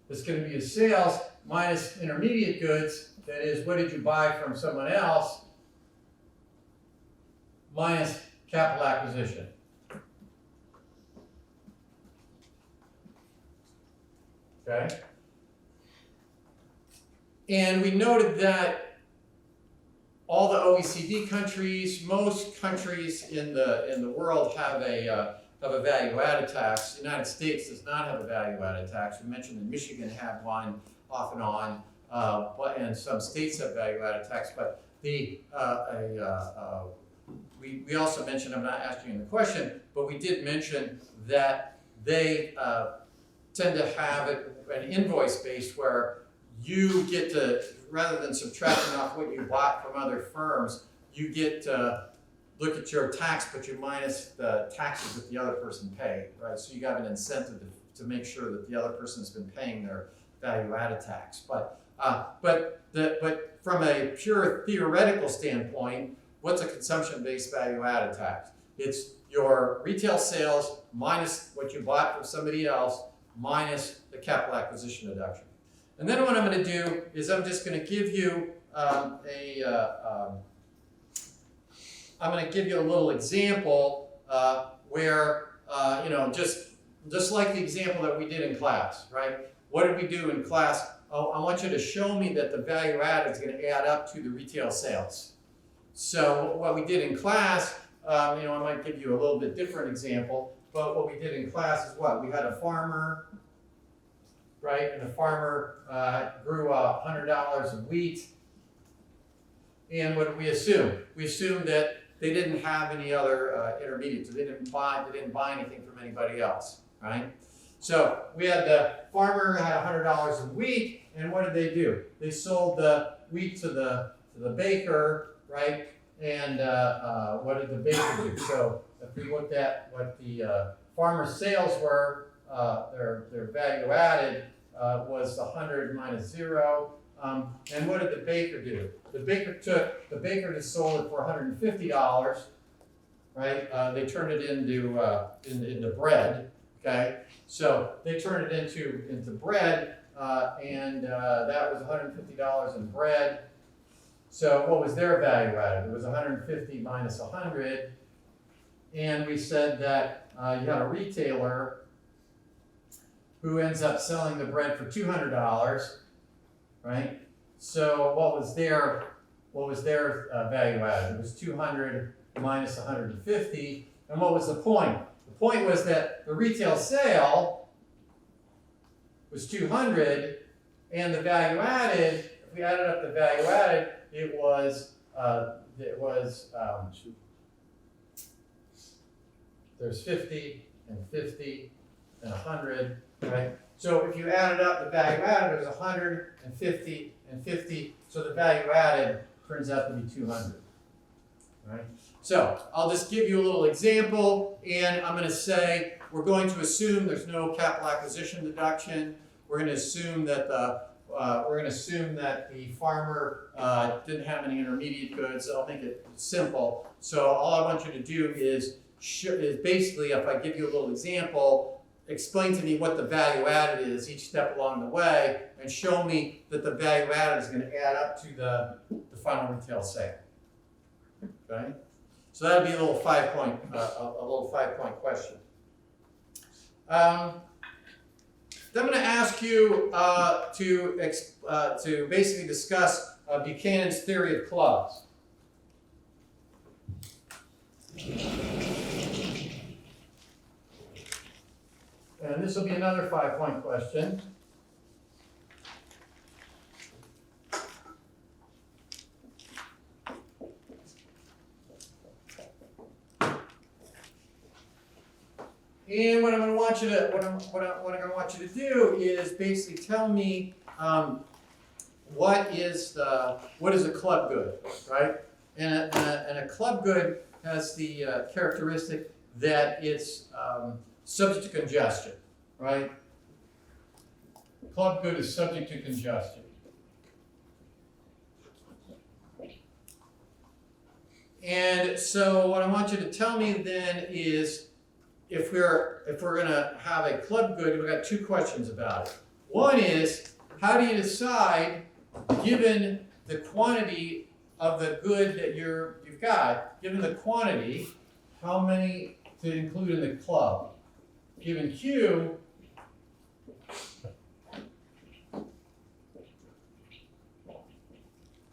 Speaker 1: it's going to be a sales minus intermediate goods. That is, what did you buy from someone else? Minus capital acquisition. Okay? And we noted that all the OECD countries, most countries in the world have a value-added tax. The United States does not have a value-added tax. We mentioned that Michigan had one off and on, and some states have value-added tax. But we also mentioned, I'm not asking you the question, but we did mention that they tend to have an invoice based where you get to, rather than subtracting off what you bought from other firms, you get to look at your tax, but you minus the taxes that the other person paid, right? So you have an incentive to make sure that the other person has been paying their value-added tax. But from a pure theoretical standpoint, what's a consumption-based value-added tax? It's your retail sales minus what you bought from somebody else minus the capital acquisition deduction. And then what I'm going to do is I'm just going to give you I'm going to give you a little example where, just like the example that we did in class, right? What did we do in class? Oh, I want you to show me that the value added is going to add up to the retail sales. So what we did in class, I might give you a little bit different example, but what we did in class is what? We had a farmer, right? And the farmer grew $100 of wheat. And what did we assume? We assumed that they didn't have any other intermediates. They didn't buy anything from anybody else, right? So we had the farmer had $100 of wheat, and what did they do? They sold the wheat to the baker, right? And what did the baker do? So if we looked at what the farmer's sales were, their value added was 100 minus 0. And what did the baker do? The baker just sold it for $150, right? They turned it into bread, okay? So they turned it into bread, and that was $150 in bread. So what was their value added? It was 150 minus 100, and we said that you had a retailer who ends up selling the bread for $200. Right? So what was their value added? It was 200 minus 150. And what was the point? The point was that the retail sale was 200, and the value added, if we added up the value added, it was there's 50 and 50 and 100, right? So if you added up the value added, it was 150 and 50. So the value added turns out to be 200. Right? So I'll just give you a little example, and I'm going to say we're going to assume there's no capital acquisition deduction. We're going to assume that the farmer didn't have any intermediate goods. I'll make it simple. So all I want you to do is basically, if I give you a little example, explain to me what the value added is each step along the way, and show me that the value added is going to add up to the final retail sale. Okay? So that'd be a little 5-point, a little 5-point question. Then I'm going to ask you to basically discuss Buchanan's theory of clubs. And this will be another 5-point question. And what I'm going to want you to do is basically tell me what is a club good, right? And a club good has the characteristic that it's subject to congestion, right? Club good is subject to congestion. And so what I want you to tell me then is, if we're going to have a club good, we've got 2 questions about it. One is, how do you decide, given the quantity of the good that you've got, given the quantity, how many to include in the club? Given Q,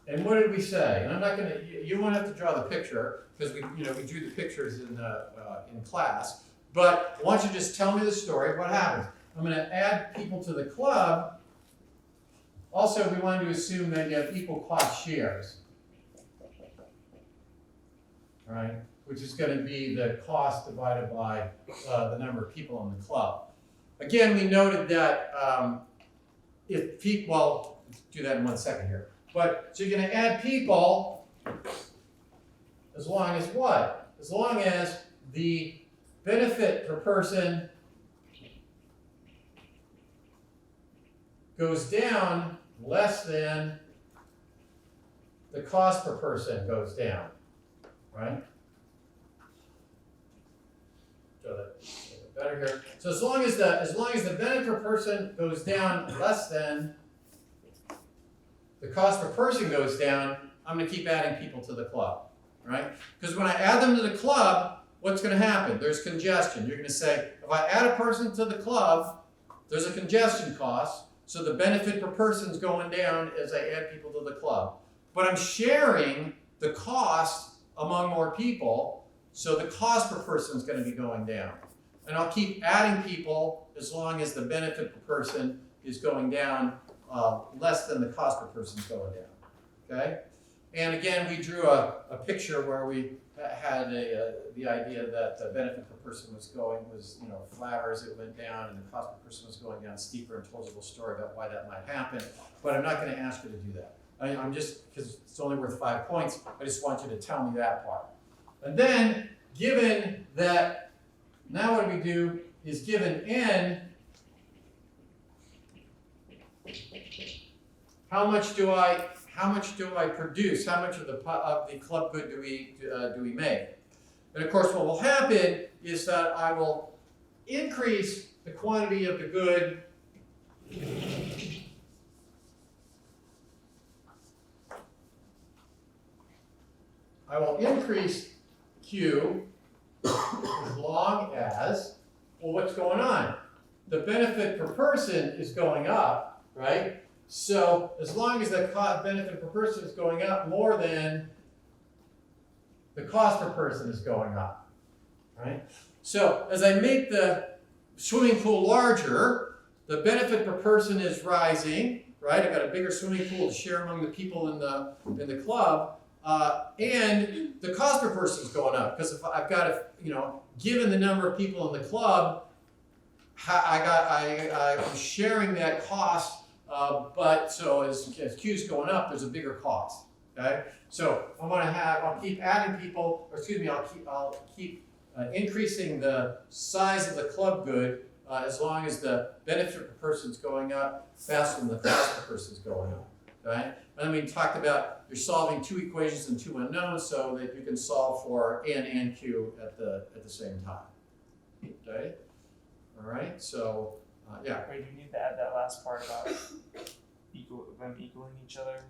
Speaker 1: and what did we say? And I'm not going to. You won't have to draw the picture because we drew the pictures in class. But I want you to just tell me the story. What happens? I'm going to add people to the club. Also, we want to assume that you have equal cost shares, right? Which is going to be the cost divided by the number of people in the club. Again, we noted that if people, well, let's do that in 1 second here. But so you're going to add people as long as what? As long as the benefit per person goes down less than the cost per person goes down, right? So that better here. So as long as the benefit per person goes down less than the cost per person goes down, I'm going to keep adding people to the club, right? Because when I add them to the club, what's going to happen? There's congestion. You're going to say, if I add a person to the club, there's a congestion cost, so the benefit per person is going down as I add people to the club. But I'm sharing the cost among more people, so the cost per person is going to be going down. And I'll keep adding people as long as the benefit per person is going down less than the cost per person is going down. Okay? And again, we drew a picture where we had the idea that the benefit per person was flatter as it went down, and the cost per person was going down steeper, and told a little story about why that might happen. But I'm not going to ask you to do that. I'm just, because it's only worth 5 points, I just want you to tell me that part. And then, given that, now what we do is given n, how much do I produce? How much of the club good do we make? And of course, what will happen is that I will increase the quantity of the good I will increase Q as long as, well, what's going on? The benefit per person is going up, right? So as long as the benefit per person is going up more than the cost per person is going up, right? So as I make the swimming pool larger, the benefit per person is rising, right? I've got a bigger swimming pool to share among the people in the club, and the cost per person is going up because if I've got given the number of people in the club, I'm sharing that cost. But so as Q is going up, there's a bigger cost. Okay, so I'll keep adding people, I'll keep increasing the size of the club good as long as the benefit per person is going up faster than the cost per person is going up. Okay, and then we talked about you're solving 2 equations and 2 unknowns so that you can solve for n and q at the same time. Okay, all right, so. Yeah.
Speaker 3: Wait, do you need to add that last part about them equaling each other?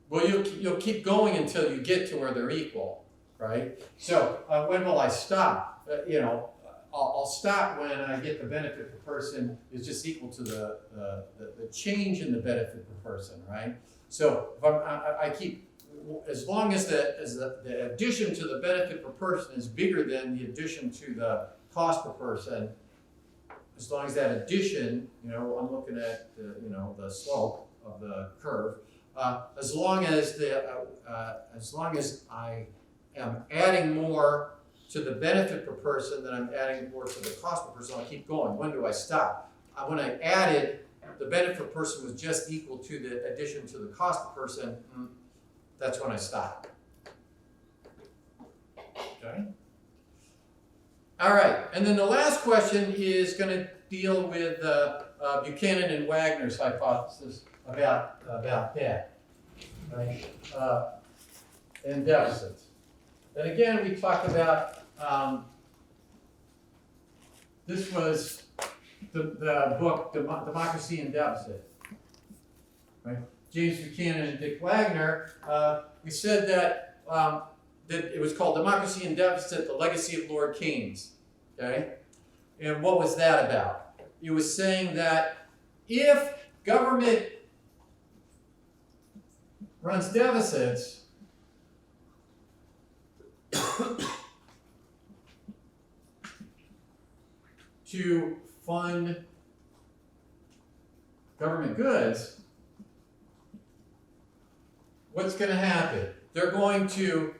Speaker 1: Well, you'll keep going until you get to where they're equal. right? So when will I stop? I'll stop when I get the benefit per person is just equal to the change in the benefit per person, right? So if I keep, as long as the addition to the benefit per person is bigger than the addition to the cost per person, as long as that addition, I'm looking at the slope of the curve, as long as I am adding more to the benefit per person than I'm adding more to the cost per person, I'll keep going. When do I stop? When I added, the benefit per person was just equal to the addition to the cost per person, that's when I stop. Okay? All right, and then the last question is going to deal with Buchanan and Wagner's hypothesis about debt, right? And deficits. And again, we talked about this was the book Democracy and Deficit, right? James Buchanan and Dick Wagner. We said that it was called Democracy and Deficit: The Legacy of Lord Keynes. Okay, and what was that about? It was saying that if government runs deficits, to fund government goods, what's going to happen? They're going to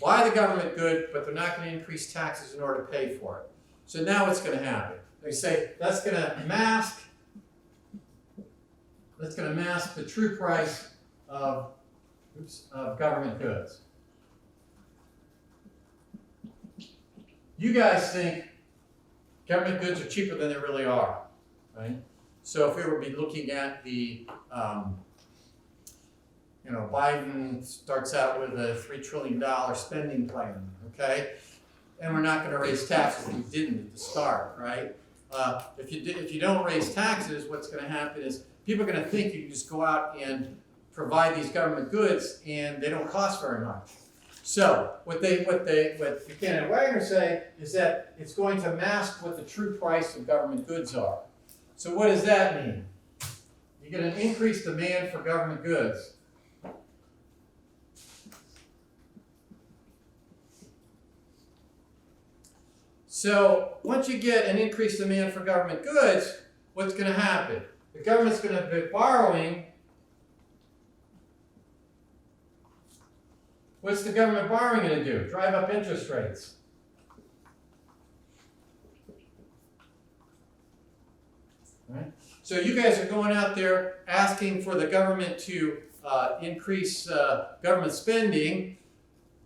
Speaker 1: buy the government good, but they're not going to increase taxes in order to pay for it. So now what's going to happen? They say that's going to mask the true price of government goods. You guys think government goods are cheaper than they really are, right? So if we were to be looking at the, Biden starts out with a $3 trillion spending plan, okay? And we're not going to raise taxes. We didn't at the start, right? If you don't raise taxes, what's going to happen is people are going to think you can just go out and provide these government goods and they don't cost very much. So what Buchanan and Wagner say is that it's going to mask what the true price of government goods are. So what does that mean? You get an increased demand for government goods. So once you get an increased demand for government goods, what's going to happen? The government's going to be borrowing. What's the government borrowing going to do? Drive up interest rates. Right? So you guys are going out there asking for the government to increase government spending.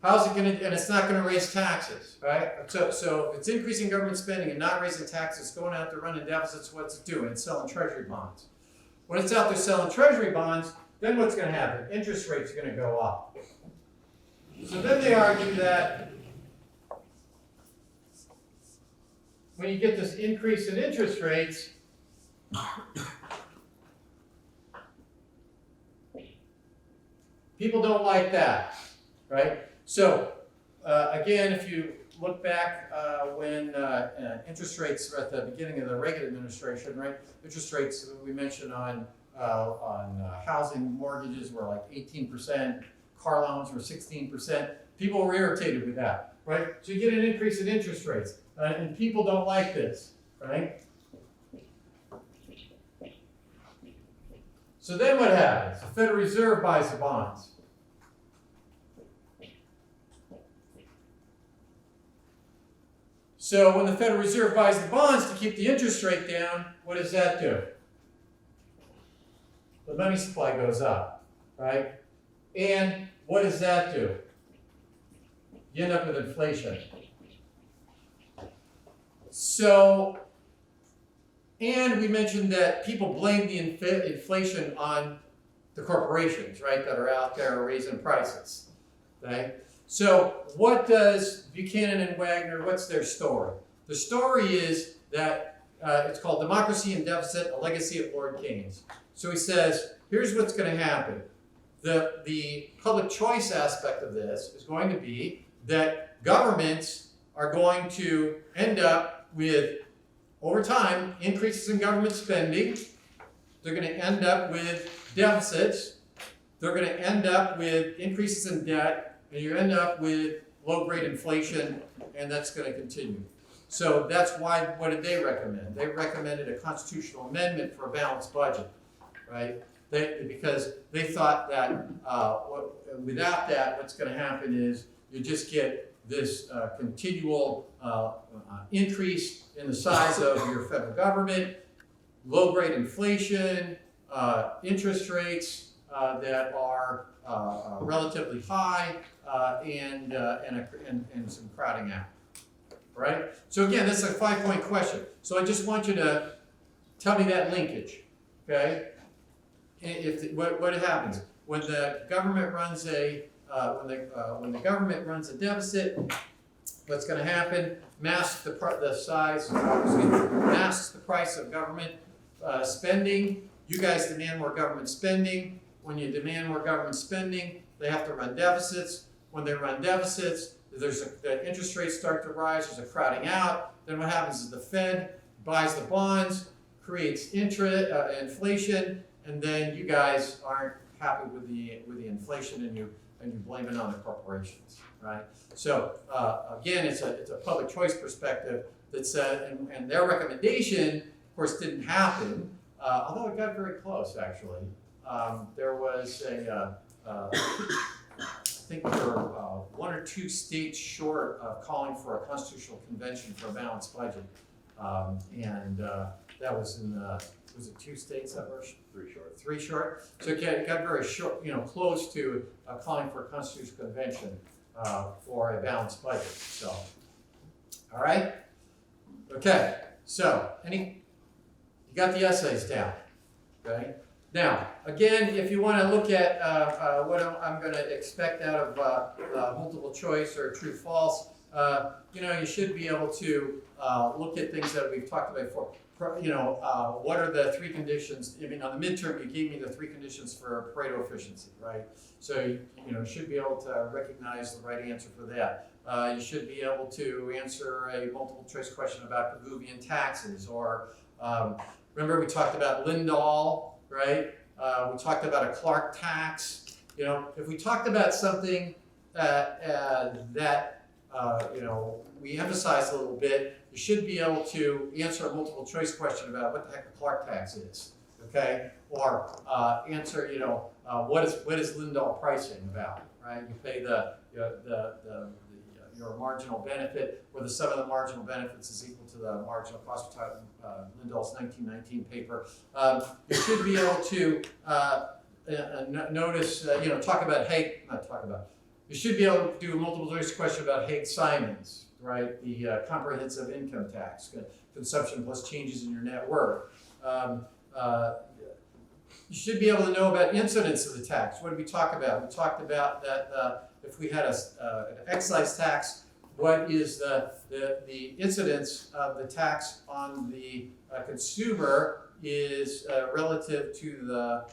Speaker 1: How's it going to, and it's not going to raise taxes, right? So if it's increasing government spending and not raising taxes, going out there running deficits, what's it doing? It's selling treasury bonds. When it's out there selling treasury bonds, then what's going to happen? Interest rates are going to go up. So then they argue that when you get this increase in interest rates, people don't like that, right? So again, if you look back when interest rates were at the beginning of the Reagan administration, right? Interest rates we mentioned on housing mortgages were like 18%. Car loans were 16%. People were irritated with that, right? So you get an increase in interest rates, and people don't like this, right? So then what happens? The Federal Reserve buys the bonds. So when the Federal Reserve buys the bonds to keep the interest rate down, what does that do? The money supply goes up, right? And what does that do? You end up with inflation. So, and we mentioned that people blame the inflation on the corporations, right, that are out there raising prices, okay? So what does Buchanan and Wagner, what's their story? The story is that it's called Democracy and Deficit: A Legacy of Lord Keynes. So he says, here's what's going to happen. The public choice aspect of this is going to be that governments are going to end up with, over time, increases in government spending. They're going to end up with deficits. They're going to end up with increases in debt, and you end up with low-grade inflation, and that's going to continue. So that's why, what did they recommend? They recommended a constitutional amendment for a balanced budget, right? Because they thought that without that, what's going to happen is you just get this continual increase in the size of your federal government, low-grade inflation, interest rates that are relatively high, and some crowding out. Right? So again, this is a 5-point question. So I just want you to tell me that linkage. Okay? What happens when the government runs a when the government runs a deficit? What's going to happen? Masks the price of government spending. You guys demand more government spending. When you demand more government spending, they have to run deficits. When they run deficits, the interest rates start to rise. There's a crowding out. Then what happens is the Fed buys the bonds, creates inflation, and then you guys aren't happy with the inflation, and you blame it on the corporations, right? So again, it's a public choice perspective that said, and their recommendation, of course, didn't happen, although it got very close actually. There was I think there were 1 or 2 states short of calling for a constitutional convention for a balanced budget, and that was in was it 2 states that were
Speaker 5: 3 short.
Speaker 1: 3 short? So it got very short, close to calling for a constitutional convention for a balanced budget. So, all right, okay. So you got the essays down, okay? Now, again, if you want to look at what I'm going to expect out of multiple choice or true false, you should be able to look at things that we've talked about before. What are the 3 conditions? I mean, on the midterm, you gave me the 3 conditions for Pareto efficiency, right? So, you should be able to recognize the right answer for that. You should be able to answer a multiple choice question about Pavlovian taxes, or remember we talked about Lindahl, right? We talked about a Clark tax. If we talked about something that we emphasized a little bit, you should be able to answer a multiple choice question about what the heck a Clark tax is, okay? Or answer, what is Lindahl pricing about, right? You pay your marginal benefit, where the sum of the marginal benefits is equal to the marginal cost. We're talking Lindahl's 1919 paper. You should be able to notice, you should be able to do a multiple choice question about Haig-Simons, right? The comprehensive income tax, consumption plus changes in your net worth. You should be able to know about incidence of the tax. What did we talk about? We talked about that if we had an excise tax, what is the incidence of the tax on the consumer is relative to the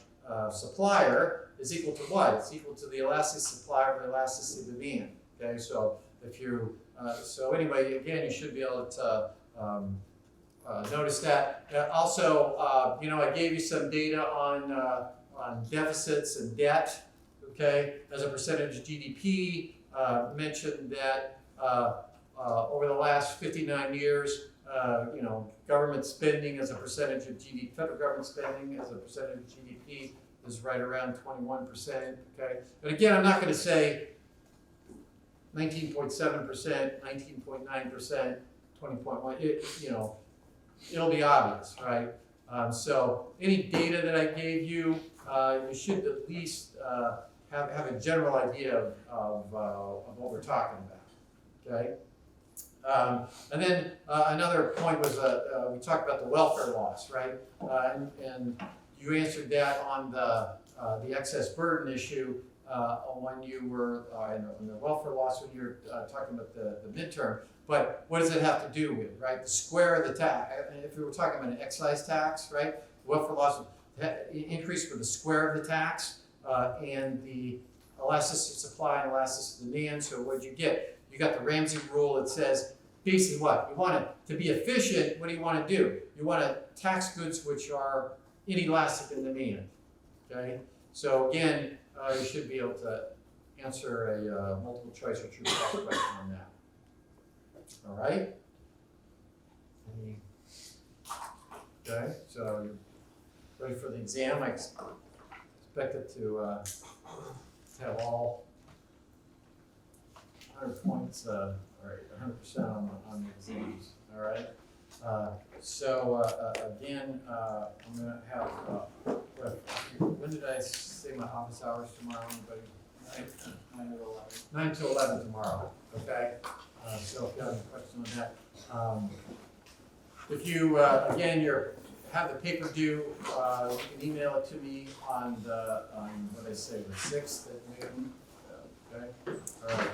Speaker 1: supplier is equal to what? It's equal to the elasticity of supply over the elasticity of demand. Okay, so if you anyway, again, you should be able to notice that. Also, I gave you some data on deficits and debt. Okay, as a percentage of GDP, mentioned that over the last 59 years, government spending as a percentage of GDP, federal government spending as a percentage of GDP is right around 21%. Okay, but again, I'm not going to say 19.7%, 19.9%, 20.1. It'll be obvious, right? So any data that I gave you, you should at least have a general idea of what we're talking about, okay? And then another point was we talked about the welfare loss, right? And you answered that on the excess burden issue when you were in the welfare loss when you were talking about the midterm. But what does it have to do with, right? The square of the tax. If we were talking about an excise tax, right? Welfare loss increased for the square of the tax and the elasticity of supply and elasticity of demand. So what did you get? You got the Ramsey rule that says, basically what? You want it to be efficient, what do you want to do? You want to tax goods which are inelastic in demand, okay? So again, you should be able to answer a multiple choice or true false question on that. All right? Okay, so you're ready for the exam. I expect it to have all 100 points, or 100% on the exams. All right. Again, I'm gonna have. When did I say my office hours tomorrow? Anybody? 9 to 11 tomorrow. Okay. So if you have any questions on that. If you, again, have the paper due, you can email it to me on what I say, the 6th at noon. Okay, all right.